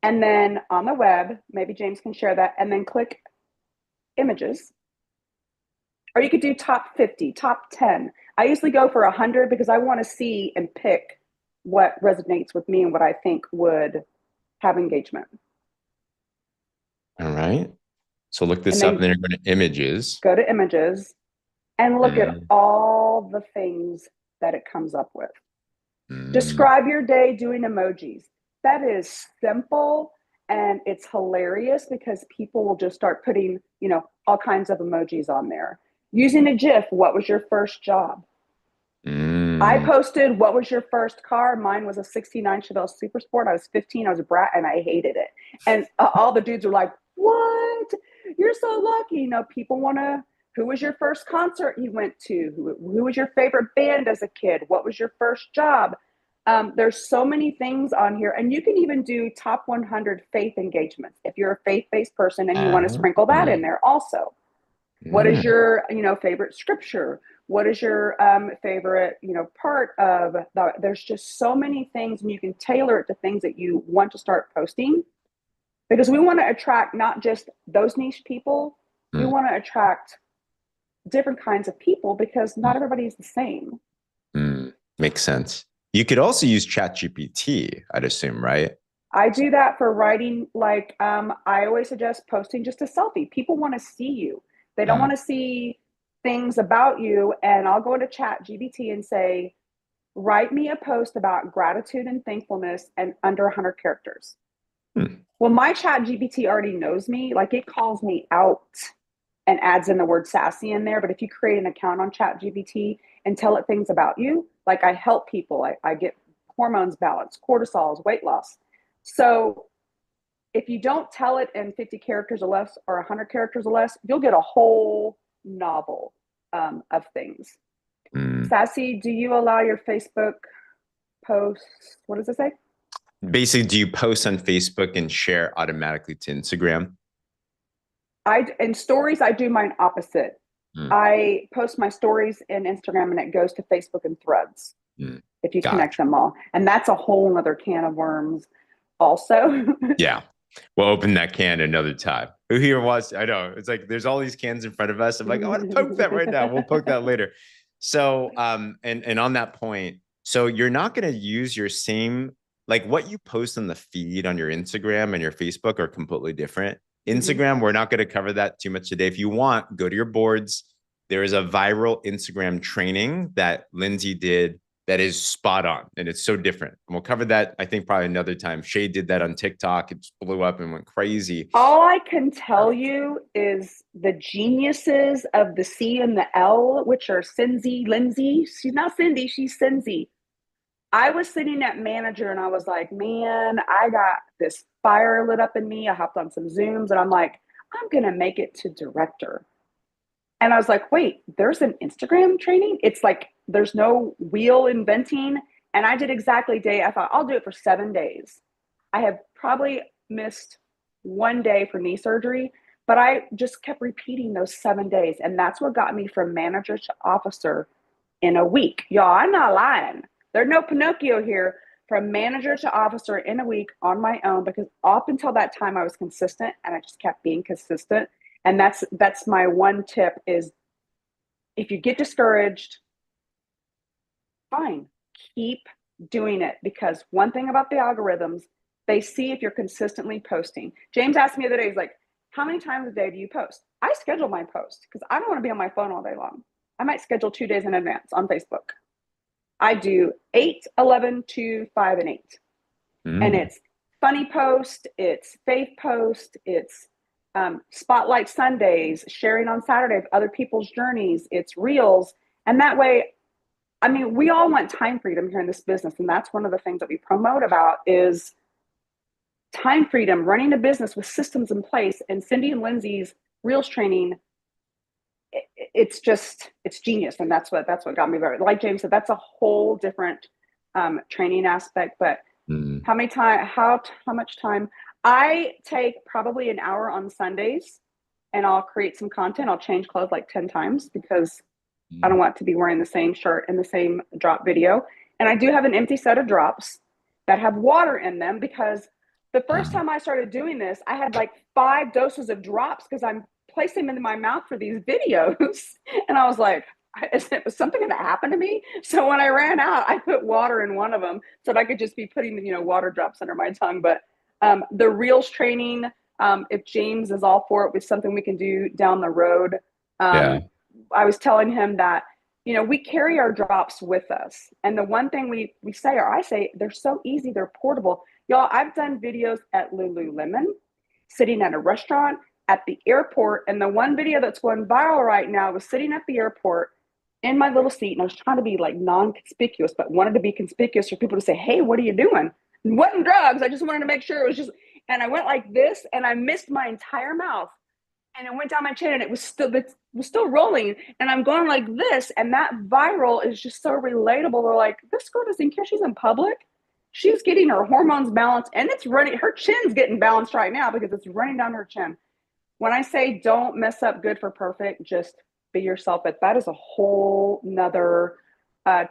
And then on the web, maybe James can share that, and then click images. Or you could do top 50, top 10. I usually go for 100 because I want to see and pick what resonates with me and what I think would have engagement. All right. So look And this up and then then you're going to images. go to images and look at Mm, all the things that it comes up with. mm, Describe your day doing emojis. That is simple and it's hilarious because people will just start putting, all kinds of emojis on there. Using a GIF, what was your first job? I mm. posted, what was your first car? Mine was a 69 Chevelle Super Sport. I was 15. I was a brat and I hated it. And all the dudes were like, what? You're so lucky. People want to, who was your first concert you went to? Who was your favorite band as a kid? What was your first job? There's so many things on here. And you can even do top 100 faith engagements if you're a faith-based person and you want to Ah, sprinkle that in there also. What is mm, your favorite scripture? What is your favorite part of the, there's just so many things, and you can tailor it to things that you want to start posting, because we want to attract not just those niche people, we mm, want to attract different kinds of people because mm, not everybody is the same. mm. Makes sense. You could also use ChatGPT, I'd assume, right? I do that for writing. Like, I always suggest posting just a selfie. People want to see you. They don't Mm, want to see things about you. And I'll go into ChatGPT and say, write me a post about gratitude and thankfulness and under 100 characters. mm, Well, my ChatGPT already knows me. Like, it calls me out and adds in the word sassy in there. But if you create an account on ChatGPT and tell it things about you, like, I help people, I get hormones balanced, cortisols, weight loss. So if you don't tell it in 50 characters or less or 100 characters or less, you'll get a whole novel of things. mm. Sassy, do you allow your Facebook posts? What does it say? Basically, do you post on Facebook and share automatically to Instagram? In stories, I do mine opposite. Mm, I post my stories in Instagram and it goes to Facebook and Threads mm. if you connect Gotcha. them all. And that's a whole other can of worms also. Yeah. We'll open that can another time. Who here wants? I know it's like there's all these cans in front of us. I'm like, I want to poke that right now. We'll poke that later. So, and on that point, so you're not going to use your same, like what you post on the feed on your Instagram and your Facebook are completely different. Mhm. Instagram, we're not going to cover that too much today. If you want, go to your boards. There is a viral Instagram training that Lindsay did that is spot on. And it's so different. And we'll cover that, I think, probably another time. Shay did that on TikTok. It blew up and went crazy. All I can tell you is the geniuses of the C and the L, which are Cindy, Lindsay. She's not Cindy, she's Cindy. I was sitting at manager and I was like, man, I got this fire lit up in me. I hopped on some Zooms and I'm like, I'm going to make it to director. And I was like, wait, there's an Instagram training? It's like, there's no wheel inventing. And I did exactly day. I thought I'll do it for 7 days. I have probably missed 1 day for knee surgery, but I just kept repeating those 7 days. And that's what got me from manager to officer in a week. Y'all, I'm not lying. There's no Pinocchio here. From manager to officer in a week on my own, because up until that time I was consistent and I just kept being consistent. And that's my one tip is if you get discouraged, fine, keep doing it, because one thing about the algorithms, they see if you're consistently posting. James asked me the other day, he's like, how many times a day do you post? I schedule my post because I don't want to be on my phone all day long. I might schedule 2 days in advance on Facebook. I do 8, 11, 2, 5, and 8. And it's funny post, it's faith post, it's spotlight Sundays, sharing on Saturday of other people's journeys, it's reels. And that way, I mean, we all want time freedom here in this business. And that's one of the things that we promote about is time freedom, running a business with systems in place. And Cindy and Lindsay's reels training, it's genius. And that's what got me there. Like James said, that's a whole different training aspect. But how much time? I take probably an hour on Sundays and I'll create some content. I'll change clothes like 10 times because I don't want to be wearing the same shirt in the same drop video. And I do have an empty set of drops that have water in them, because the first time I started doing this, I had like 5 doses of drops because I'm placing them in my mouth for these videos. And I was like, is something going to happen to me? So when I ran out, I put water in one of them so that I could just be putting, water drops under my tongue. But the reels training, if James is all for it, with something we can do down the road. I was telling him that, we carry our drops with us. And the one thing we say, or I say, they're so easy, they're portable. Y'all, I've done videos at Lululemon, sitting at a restaurant, at the airport. And the one video that's going viral right now was sitting at the airport in my little seat. And I was trying to be like non-conspicuous, but wanted to be conspicuous for people to say, hey, what are you doing? It wasn't drugs. I just wanted to make sure it was just, and I went like this and I missed my entire mouth. And it went down my chin and it was still rolling. And I'm going like this. And that viral is just so relatable. They're like, this girl doesn't care. She's in public. She's getting her hormones balanced and it's running. Her chin's getting balanced right now because it's running down her chin. When I say don't mess up good for perfect, just be yourself. But that is a whole nother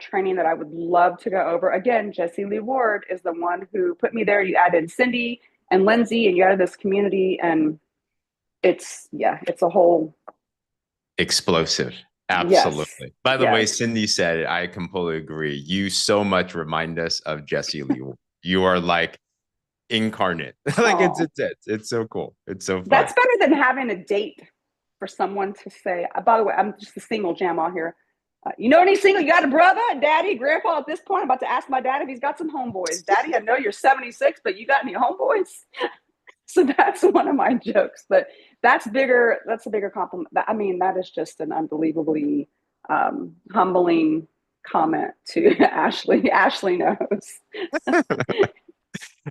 training that I would love to go over. Again, Jessie Lee Ward is the one who put me there. You added Cindy and Lindsay and you added this community, and it's a whole explosive. Absolutely. Yes. By the way, Cindy said it. I completely agree. You so much remind us of Jessie Lee. You are like incarnate. Like it's so cool. It's so fun. That's better than having a date for someone to say, by the way, I'm just a single jam out here. You know any single? You got a brother, daddy, grandpa? At this point, I'm about to ask my dad if he's got some homeboys. Daddy, I know you're 76, but you got any homeboys? So that's one of my jokes. But that's bigger. That's a bigger compliment. I mean, that is just an unbelievably humbling comment to Ashley. Ashley knows.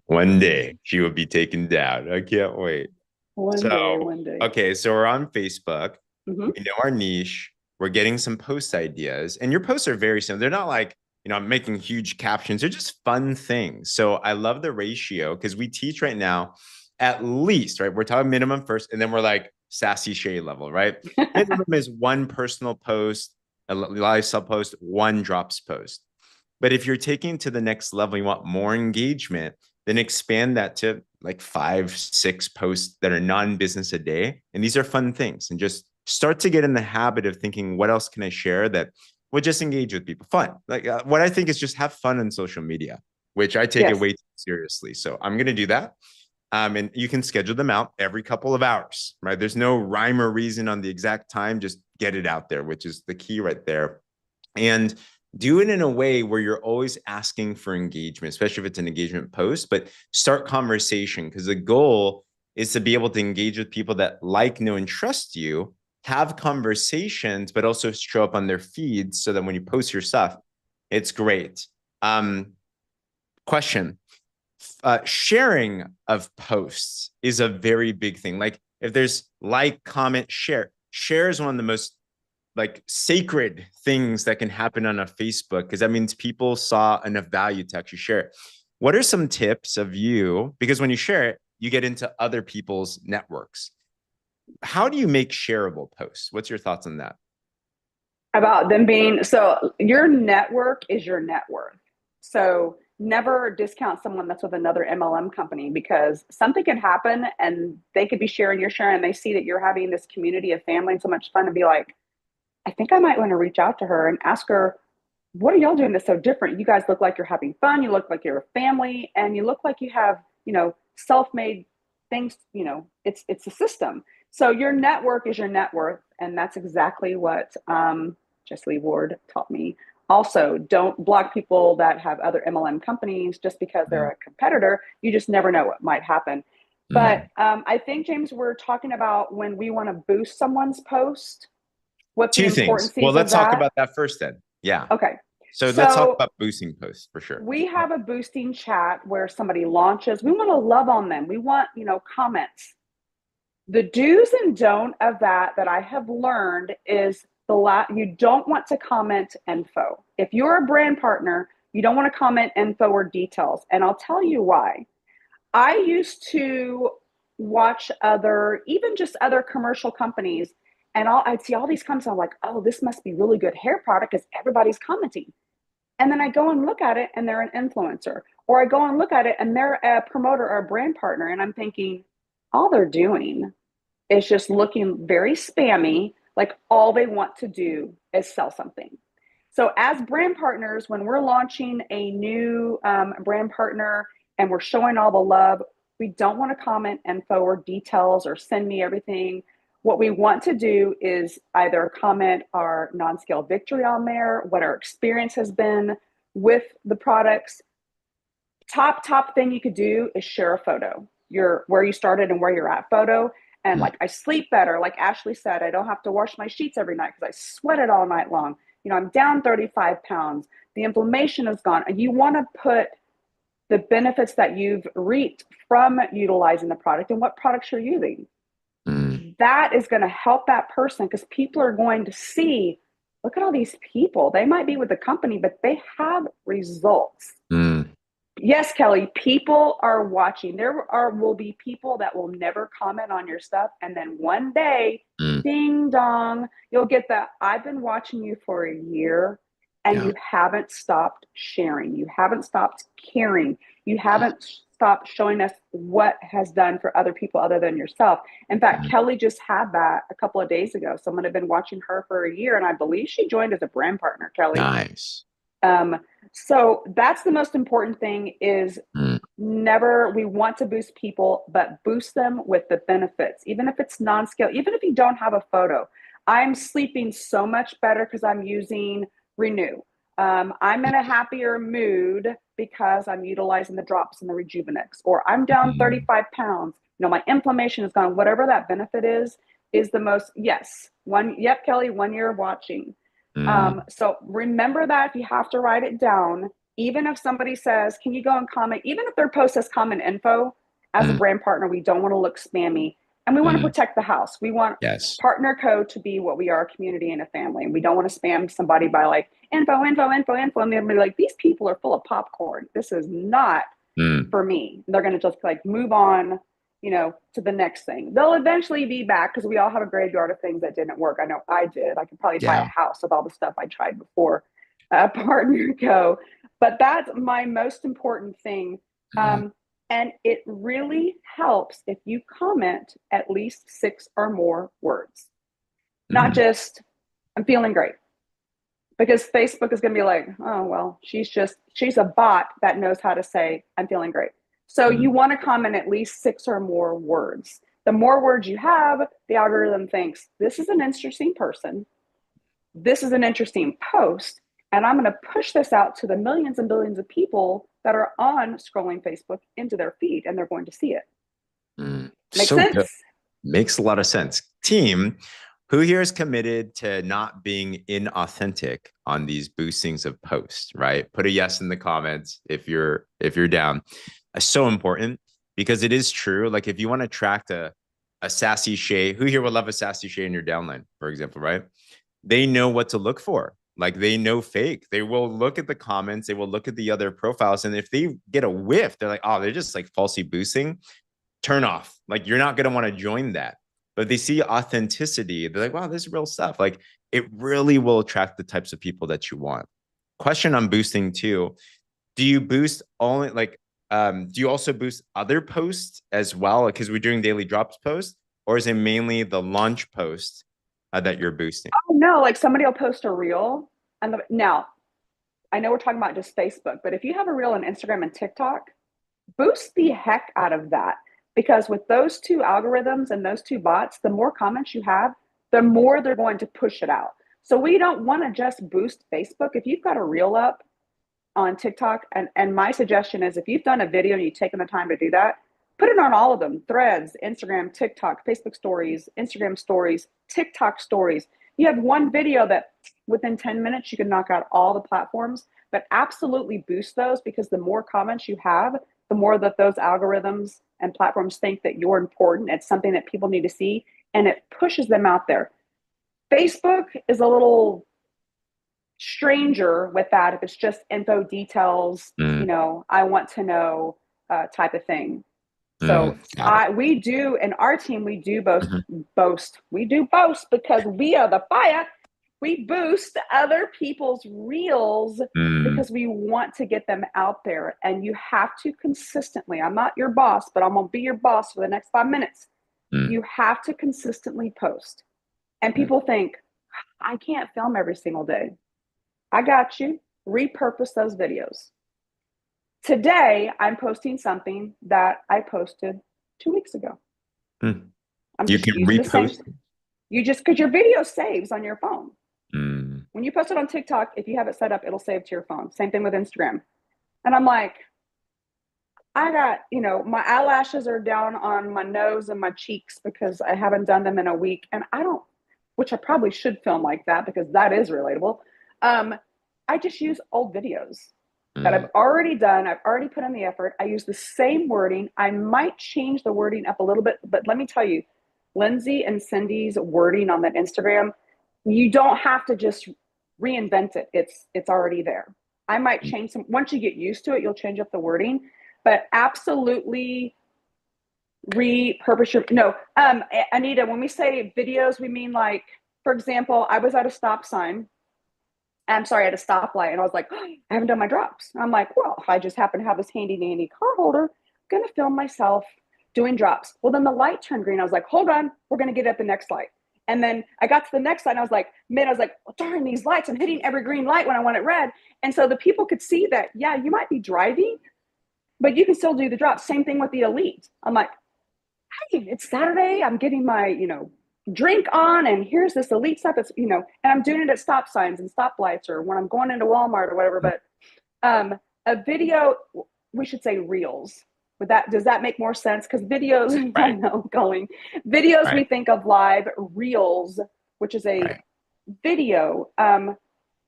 One day she will be taken down. I can't wait. One day. Okay, so we're on Facebook. We know our niche. We're getting some post ideas, and your posts are very simple. They're not like, I'm making huge captions. They're just fun things. So I love the ratio because we teach right now, at least, right? We're talking minimum first, and then we're like Sassy Shay level, right? Minimum is 1 personal post, a lifestyle post, 1 drops post. But if you're taking to the next level, you want more engagement, then expand that to like 5, 6 posts that are non-business a day. And these are fun things, and just start to get in the habit of thinking, what else can I share that will just engage with people? Fun. Like what I think is just have fun on social media, which I take it way too seriously. So I'm going to do that. And you can schedule them out every couple of hours, right? There's no rhyme or reason on the exact time. Just get it out there, which is the key right there. And do it in a way where you're always asking for engagement, especially if it's an engagement post, but start conversation, because the goal is to be able to engage with people that like, know, and trust you, have conversations, but also show up on their feeds so that when you post your stuff, it's great. Question. Sharing of posts is a very big thing. Like if there's like, comment, share is one of the most like sacred things that can happen on a Facebook, because that means people saw enough value to actually share it. What are some tips of you? Because when you share it, you get into other people's networks. How do you make shareable posts? What's your thoughts on that? About them being, so your network is your net worth. So never discount someone that's with another MLM company, because something could happen and they could be sharing, you're sharing, and they see that you're having this community of family and so much fun, and be like, I think I might want to reach out to her and ask her, what are y'all doing that's so different? You guys look like you're having fun. You look like you're a family, and you look like you have, self-made things. It's a system. So your network is your net worth, and that's exactly what Jesse Lee Ward taught me. Also, don't block people that have other MLM companies just because they're a competitor. You just never know what might happen. But I think, James, we're talking about when we want to boost someone's post, what the Two things. importance Well, is of let's talk that. about that first then. Yeah. Okay. So let's talk So about boosting posts for sure. we have a boosting chat where somebody launches. We want to love on them. We want, comments. The do's and don't of that I have learned is you don't want to comment info. If you're a brand partner, you don't want to comment info or details. And I'll tell you why. I used to watch even just other commercial companies, and I'd see all these comments. I'm like, oh, this must be really good hair product because everybody's commenting. And then I go and look at it and they're an influencer. Or I go and look at it and they're a promoter or a brand partner. And I'm thinking, all they're doing is just looking very spammy, like all they want to do is sell something. So, as brand partners, when we're launching a new brand partner and we're showing all the love, we don't want to comment info or details or send me everything. What we want to do is either comment our non-scale victory on there, what our experience has been with the products. Top thing you could do is share a photo, your where you started and where you're at photo. And like, I sleep better. Like Ashley said, I don't have to wash my sheets every night because I sweated all night long. I'm down 35 pounds. The inflammation is gone. And you want to put the benefits that you've reaped from utilizing the product and what products you're using. That is going to help that person, because people are going to see, look at all these people. They might be with the company, but they have results. Yes, Kelly, people are watching. Will be people that will never comment on your stuff. And then one day, ding dong, you'll get that. I've been watching you for a year and you haven't stopped sharing. You haven't stopped caring. You haven't stopped showing us what has done for other people other than yourself. In fact, Kelly just had that a couple of days ago. Someone had been watching her for a year, and I believe she joined as a brand partner, Kelly. Nice. So that's the most important thing is we want to boost people, but boost them with the benefits, even if it's non-scale, even if you don't have a photo. I'm sleeping so much better because I'm using Renew. I'm in a happier mood because I'm utilizing the drops and the Rejuvenix, or I'm down 35 pounds. My inflammation is gone. Whatever that benefit is the most, yes. Yep, Kelly, 1 year watching. So remember that if you have to write it down, even if somebody says, can you go and comment, even if their post says comment info, as a brand partner, we don't want to look spammy, and we want to protect the house. We want Partner Code to be what we are, a community and a family. And we don't want to spam somebody by like info. And they'll be like, these people are full of popcorn. This is not for me. They're going to just like move on, to the next thing. They'll eventually be back because we all have a graveyard of things that didn't work. I know I did. I could probably buy a house with all the stuff I tried before Partner Co. But that's my most important thing. And it really helps if you comment at least 6 or more words, not just, I'm feeling great. Because Facebook is going to be like, oh, well, she's a bot that knows how to say, I'm feeling great. So you want to comment at least 6 or more words. The more words you have, the algorithm thinks this is an interesting person. This is an interesting post. and I'm going to push this out to the millions and billions of people that are on scrolling Facebook into their feed, and they're going to see it. Make So sense? good. Makes a lot of sense. Team, who here is committed to not being inauthentic on these boostings of posts, right? Put a yes in the comments if you're down. It's so important because it is true. Like if you want to attract a sassy Shay, who here would love a sassy Shay in your downline, for example, right? They know what to look for. Like they know fake. They will look at the comments, they will look at the other profiles. And if they get a whiff, they're like, oh, they're just like falsely boosting. Turn off. Like you're not going to want to join that. But they see authenticity. They're like, wow, this is real stuff. Like it really will attract the types of people that you want. Question on boosting too. Do you boost only like, do you also boost other posts as well? Because we're doing daily drops posts, or is it mainly the launch post that you're boosting? Oh, no, like somebody will post a reel. And now, I know we're talking about just Facebook, but if you have a reel on Instagram and TikTok, boost the heck out of that. Because with those two algorithms and those two bots, the more comments you have, the more they're going to push it out. So we don't want to just boost Facebook. If you've got a reel up on TikTok, and my suggestion is if you've done a video and you've taken the time to do that, put it on all of them: Threads, Instagram, TikTok, Facebook stories, Instagram stories, TikTok stories. You have one video that within 10 minutes you can knock out all the platforms, but absolutely boost those, because the more comments you have, the more that those algorithms and platforms think that you're important. It's something that people need to see, and it pushes them out there. Facebook is a little stranger with that if it's just info details, I want to know type of thing. So we do, in our team, we do boast. We do boast because we are the fire. We boost other people's reels because we want to get them out there. And you have to consistently, I'm not your boss, but I'm going to be your boss for the next 5 minutes. You have to consistently post. And people think, I can't film every single day. I got you. Repurpose those videos. Today, I'm posting something that I posted 2 weeks ago. I'm you just can using repost. You just, because your video saves on your phone. When you post it on TikTok, if you have it set up, it'll save to your phone. Same thing with Instagram. And I'm like, I got, my eyelashes are down on my nose and my cheeks because I haven't done them in a week. And which I probably should film like that because that is relatable. I just use old videos that I've already done. I've already put in the effort. I use the same wording. I might change the wording up a little bit, but let me tell you, Lindsay and Cindy's wording on that Instagram, you don't have to just reinvent it. It's already there. I might change some. Once you get used to it, you'll change up the wording, but absolutely repurpose your, no, Anita, when we say videos, we mean like, for example, I was at a stop sign. I'm sorry, at a stoplight, and I was like, oh, I haven't done my drops. I'm like, well, if I just happen to have this handy dandy car holder, I'm going to film myself doing drops. Well, then the light turned green. I was like, hold on, we're going to get at the next light. And then I got to the next light, and I was like, oh, darn, these lights, I'm hitting every green light when I want it red. And so the people could see that, yeah, you might be driving, but you can still do the drops. Same thing with the Elite. I'm like, hey, it's Saturday. I'm getting my, drink on, and here's this Elite stuff that's, and I'm doing it at stop signs and stoplights or when I'm going into Walmart or whatever. But a video, we should say reels. Does that make more sense? Because videos, right. I know, videos, right. We think of live. Reels, which is a video,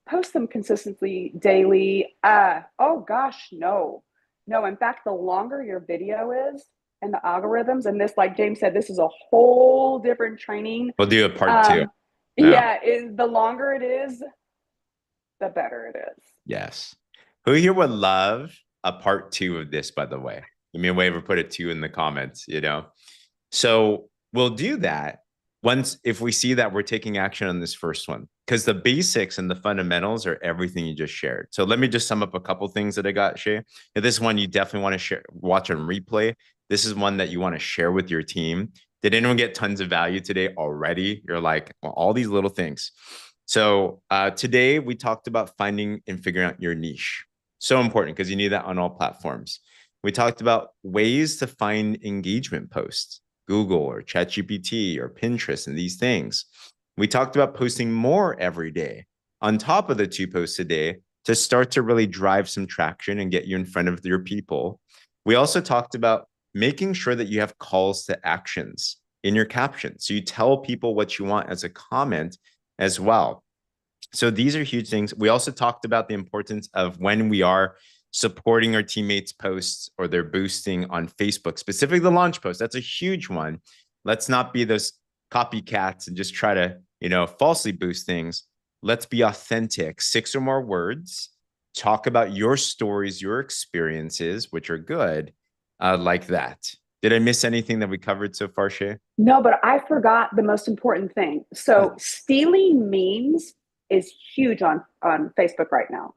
post them consistently daily. Oh gosh, no. In fact, the longer your video is, and the algorithms, and this, like James said, this is a whole different training. We'll do a part 2. Yeah, the longer it is, the better it is. Yes. Who here would love a part 2 of this, by the way? Give me a wave or put a 2 in the comments, So we'll do that if we see that we're taking action on this first one, because the basics and the fundamentals are everything you just shared. So let me just sum up a couple things that I got, Shay. This one you definitely want to watch on replay. This is one that you want to share with your team. Did anyone get tons of value today already? You're like, well, all these little things. So today we talked about finding and figuring out your niche. So important because you need that on all platforms. We talked about ways to find engagement posts, Google or ChatGPT or Pinterest and these things. We talked about posting more every day on top of the 2 posts a day to start to really drive some traction and get you in front of your people. We also talked about making sure that you have calls to actions in your caption. So you tell people what you want as a comment as well. So these are huge things. We also talked about the importance of when we are supporting our teammates' posts or they're boosting on Facebook, specifically the launch post. That's a huge one. Let's not be those copycats and just try to, falsely boost things. Let's be authentic. 6 or more words. Talk about your stories, your experiences, which are good, like that. Did I miss anything that we covered so far, Shay? No, but I forgot the most important thing. So stealing memes is huge on Facebook right now.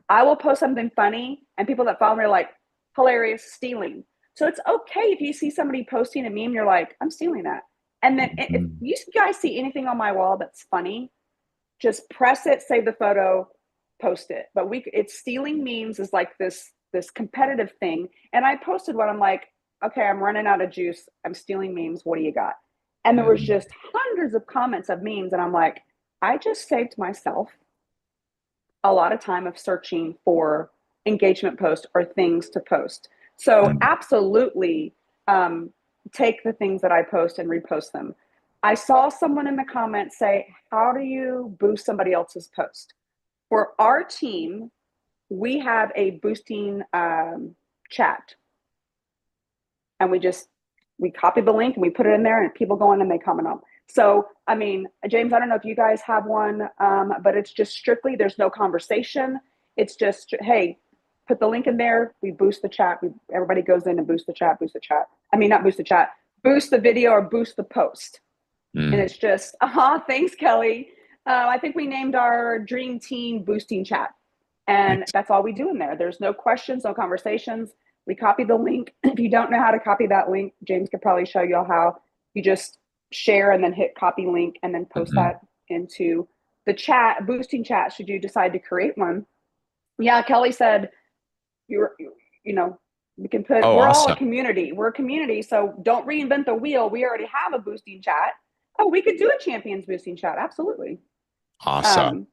I will post something funny and people that follow me are like, hilarious, stealing. So it's okay if you see somebody posting a meme, you're like, I'm stealing that. And then if you guys see anything on my wall that's funny, just press it, save the photo, post it. But it's stealing memes is like this competitive thing. And I posted one, I'm like, okay, I'm running out of juice. I'm stealing memes. What do you got? And there was just hundreds of comments of memes. And I'm like, I just saved myself a lot of time of searching for engagement posts or things to post. So absolutely take the things that I post and repost them. I saw someone in the comments say, how do you boost somebody else's post? For our team, we have a boosting chat. And we copy the link and we put it in there and people go in and they comment on. So, I mean, James, I don't know if you guys have one, but it's just strictly, there's no conversation. It's just, hey, put the link in there. We boost the chat. Everybody goes in and boost the chat. I mean, not boost the chat, boost the video or boost the post. And it's just, thanks, Kelly. I think we named our dream team boosting chat. And that's all we do in there. There's no questions, no conversations. We copy the link. If you don't know how to copy that link, James could probably show you how. You just share and then hit copy link and then post that into the chat, boosting chat, should you decide to create one. Yeah, Kelly said, we can put, we're awesome. All a community. We're a community, so don't reinvent the wheel. We already have a boosting chat. Oh, we could do a champions boosting chat. Absolutely. Awesome.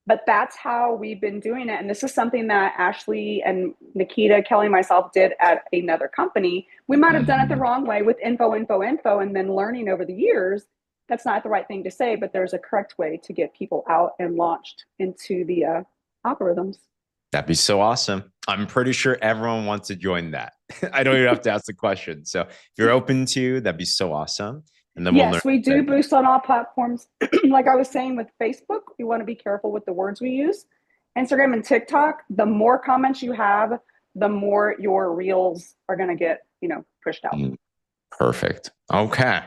But that's how we've been doing it. And this is something that Ashley and Nikita, Kelly, and myself did at another company. We might have done it the wrong way with info, and then learning over the years. That's not the right thing to say, but there's a correct way to get people out and launched into the algorithms. That'd be so awesome. I'm pretty sure everyone wants to join that. I don't even have to ask the question. So if you're open to, that'd be so awesome. And then yes, we do boost on all platforms. Like I was saying with Facebook, we want to be careful with the words we use. Instagram and TikTok, the more comments you have, the more your reels are going to get, pushed out. Perfect. Okay.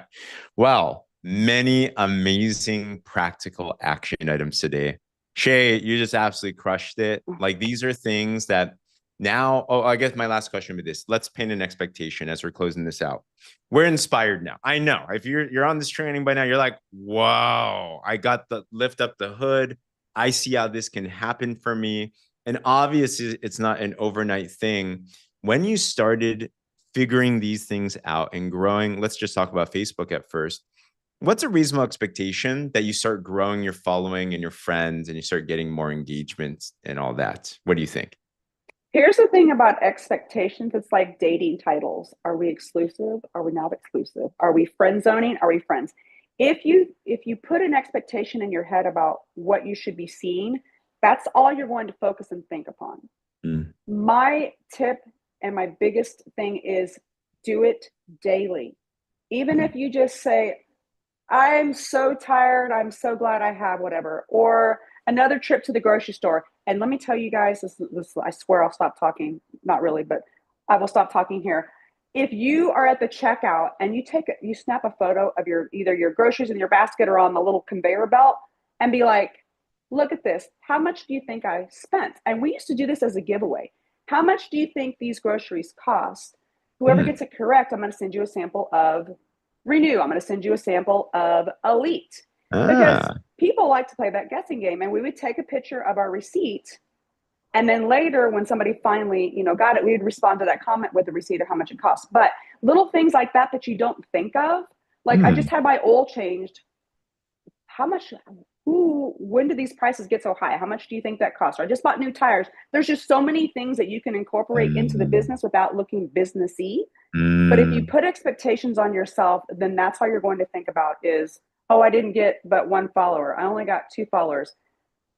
Well, many amazing practical action items today. Shay, you just absolutely crushed it. Like these are things that now, I guess my last question would be this. Let's paint an expectation as we're closing this out. We're inspired now. I know if you're on this training by now, you're like, whoa, I got the lift up the hood. I see how this can happen for me. And obviously it's not an overnight thing. When you started figuring these things out and growing, let's just talk about Facebook at first. What's a reasonable expectation that you start growing your following and your friends and you start getting more engagements and all that? What do you think? Here's the thing about expectations. It's like dating titles. Are we exclusive? Are we not exclusive? Are we friend zoning? Are we friends? If you put an expectation in your head about what you should be seeing, that's all you're going to focus and think upon. My tip and my biggest thing is do it daily. Even if you just say, I'm so tired, I'm so glad I have whatever, or another trip to the grocery store. And let me tell you guys, this I swear I'll stop talking. Not really, but I will stop talking here. If you are at the checkout and you snap a photo of either your groceries in your basket or on the little conveyor belt and be like, look at this. How much do you think I spent? And we used to do this as a giveaway. How much do you think these groceries cost? Whoever gets it correct, I'm going to send you a sample of Renew. I'm going to send you a sample of Elite. Because people like to play that guessing game, and we would take a picture of our receipt, and then later when somebody finally got it, we would respond to that comment with the receipt of how much it costs. But little things like that you don't think of, like I just had my oil changed. How much? ooh, when do these prices get so high? How much do you think that costs? Or I just bought new tires. There's just so many things that you can incorporate into the Mm, business without looking businessy. But if you mm, put expectations on yourself, then that's how you're going to think about is, oh, I didn't get but one follower. I only got 2 followers.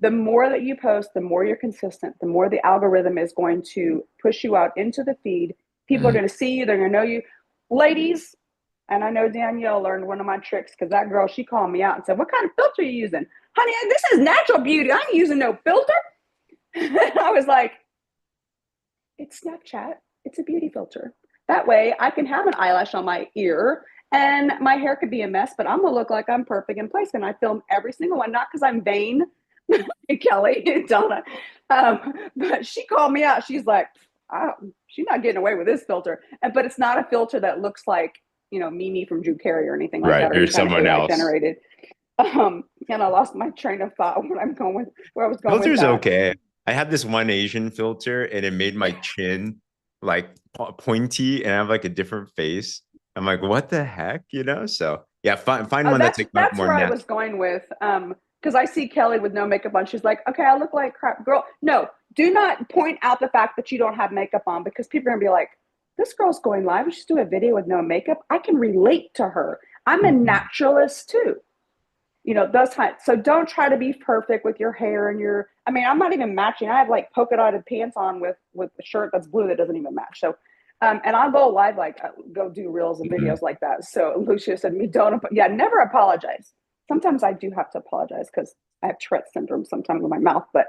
The more that you post, the more you're consistent, the more the algorithm is going to push you out into the feed. People are mm. going to see you, they're going to know you. Ladies, and I know Danielle learned one of my tricks because that girl, she called me out and said, what kind of filter are you using? Honey, this is natural beauty. I ain't using no filter. I was like, it's Snapchat. It's a beauty filter. That way I can have an eyelash on my ear and my hair could be a mess, but I'm going to look like I'm perfect in place. And I film every single one, not because I'm vain, Kelly and Donna. But she called me out. She's like, she's not getting away with this filter. But it's not a filter that looks like, Mimi from Drew Carey or anything like Right. that, or You're any kind of someone AI else. generated. And I lost my train of thought where I was going with Filter's that. okay. I had this one Asian filter and it made my chin like pointy and I have like a different face. I'm like, what the heck? So yeah, find Oh, one that's that's like that's more where I natural. was going with. Because I see Kelly with no makeup on. She's like, okay, I look like crap. Girl, no, do not point out the fact that you don't have makeup on because people are gonna be like, this girl's going live and she's doing a video with no makeup. I can relate to her. I'm a Mhm. naturalist too. Those times. So don't try to be perfect with your hair and I'm not even matching. I have like polka dotted pants on with a shirt that's blue that doesn't even match. So and I'll go live, like go do reels and Mhm. videos like that. So Lucia said, "Me don't, yeah, never apologize." Sometimes I do have to apologize because I have Tourette syndrome sometimes with my mouth, but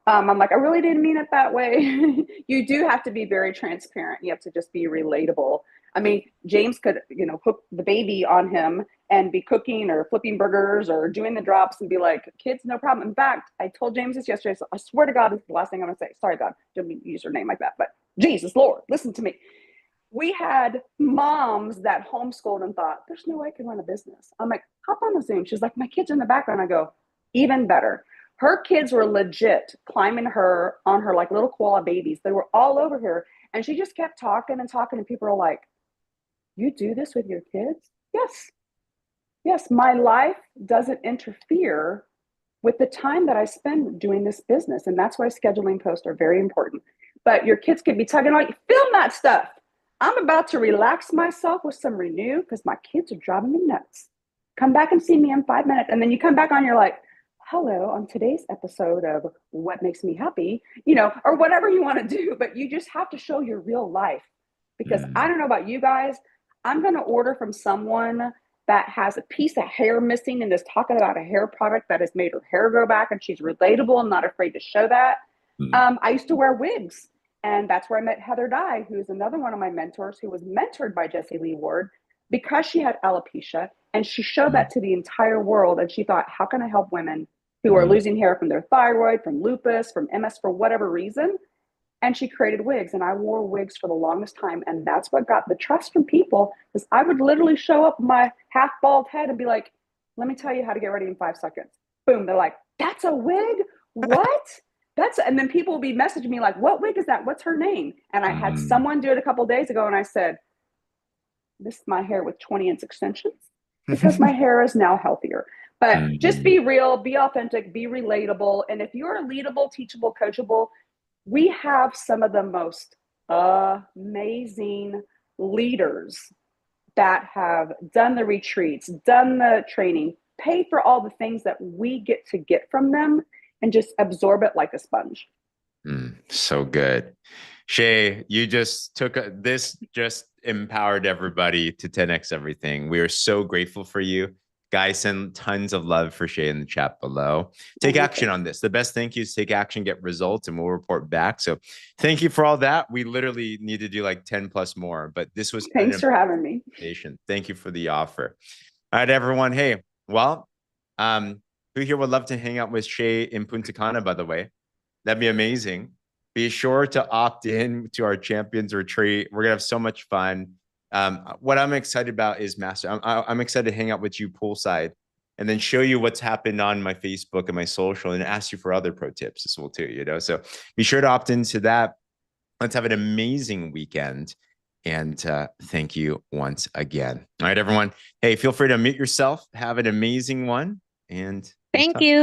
I'm like, I really didn't mean it that way. You do have to be very transparent. You have to just be relatable. I mean, James could, hook the baby on him and be cooking or flipping burgers or doing the drops and be like, kids, no problem. In fact, I told James this yesterday. So I swear to God, this is the last thing I'm going to say. Sorry, God, didn't mean to use your name like that, but Jesus, Lord, listen to me. We had moms that homeschooled and thought, there's no way I can run a business. I'm like, hop on the Zoom. She's like, my kid's in the background. I go, even better. Her kids were legit climbing her on her like little koala babies. They were all over her. And she just kept talking and talking. And people are like, you do this with your kids? Yes. Yes. My life doesn't interfere with the time that I spend doing this business. And that's why scheduling posts are very important. But your kids could be tugging on you, film that stuff. I'm about to relax myself with some Renew because my kids are driving me nuts. Come back and see me in 5 minutes. And then you come back on, you're like, hello, on today's episode of What Makes Me Happy, or whatever you want to do. But you just have to show your real life because I Mm. don't know about you guys. I'm going to order from someone that has a piece of hair missing and is talking about a hair product that has made her hair grow back and she's relatable and not afraid to show that. Mm. I used to wear wigs, and that's where I met Heather Dye, who's another one of my mentors who was mentored by Jessie Lee Ward because she had alopecia and she showed Mm. that to the entire world. And she thought, how can I help women who are Mm. losing hair from their thyroid, from lupus, from MS, for whatever reason? And she created wigs, and I wore wigs for the longest time. And that's what got the trust from people because I would literally show up with my half bald head and be like, let me tell you how to get ready in 5 seconds. Boom. They're like, that's a wig? What? And then people will be messaging me like, what wig is that? What's her name? And I had Mm. someone do it a couple of days ago, and I said, this is my hair with 20-inch extensions because my hair is now healthier. But just Mm. be real, be authentic, be relatable. And if you're leadable, teachable, coachable, we have some of the most amazing leaders that have done the retreats, done the training, paid for all the things that we get from them and just absorb it like a sponge. So good. Shay, you just this just empowered everybody to 10x everything. We are so grateful for you. Guys, send tons of love for Shay in the chat below. Oh, Take well, action thanks. on this. The best thank you is take action, get results, and we'll report back. So thank you for all that. We literally need to do like 10 plus more, but this was an Thanks for having me. invitation. Thank you for the offer. All right, everyone. Hey, well, who here would love to hang out with Shay in Punta Cana, by the way? That'd be amazing. Be sure to opt in to our champions retreat. We're gonna have so much fun. What I'm excited about is master. I'm excited to hang out with you poolside and then show you what's happened on my Facebook and my social and ask you for other pro tips as well too. So be sure to opt into that. Let's have an amazing weekend. And thank you once again. All right, everyone. Hey, feel free to mute yourself. Have an amazing one. And we'll Thank talk. you.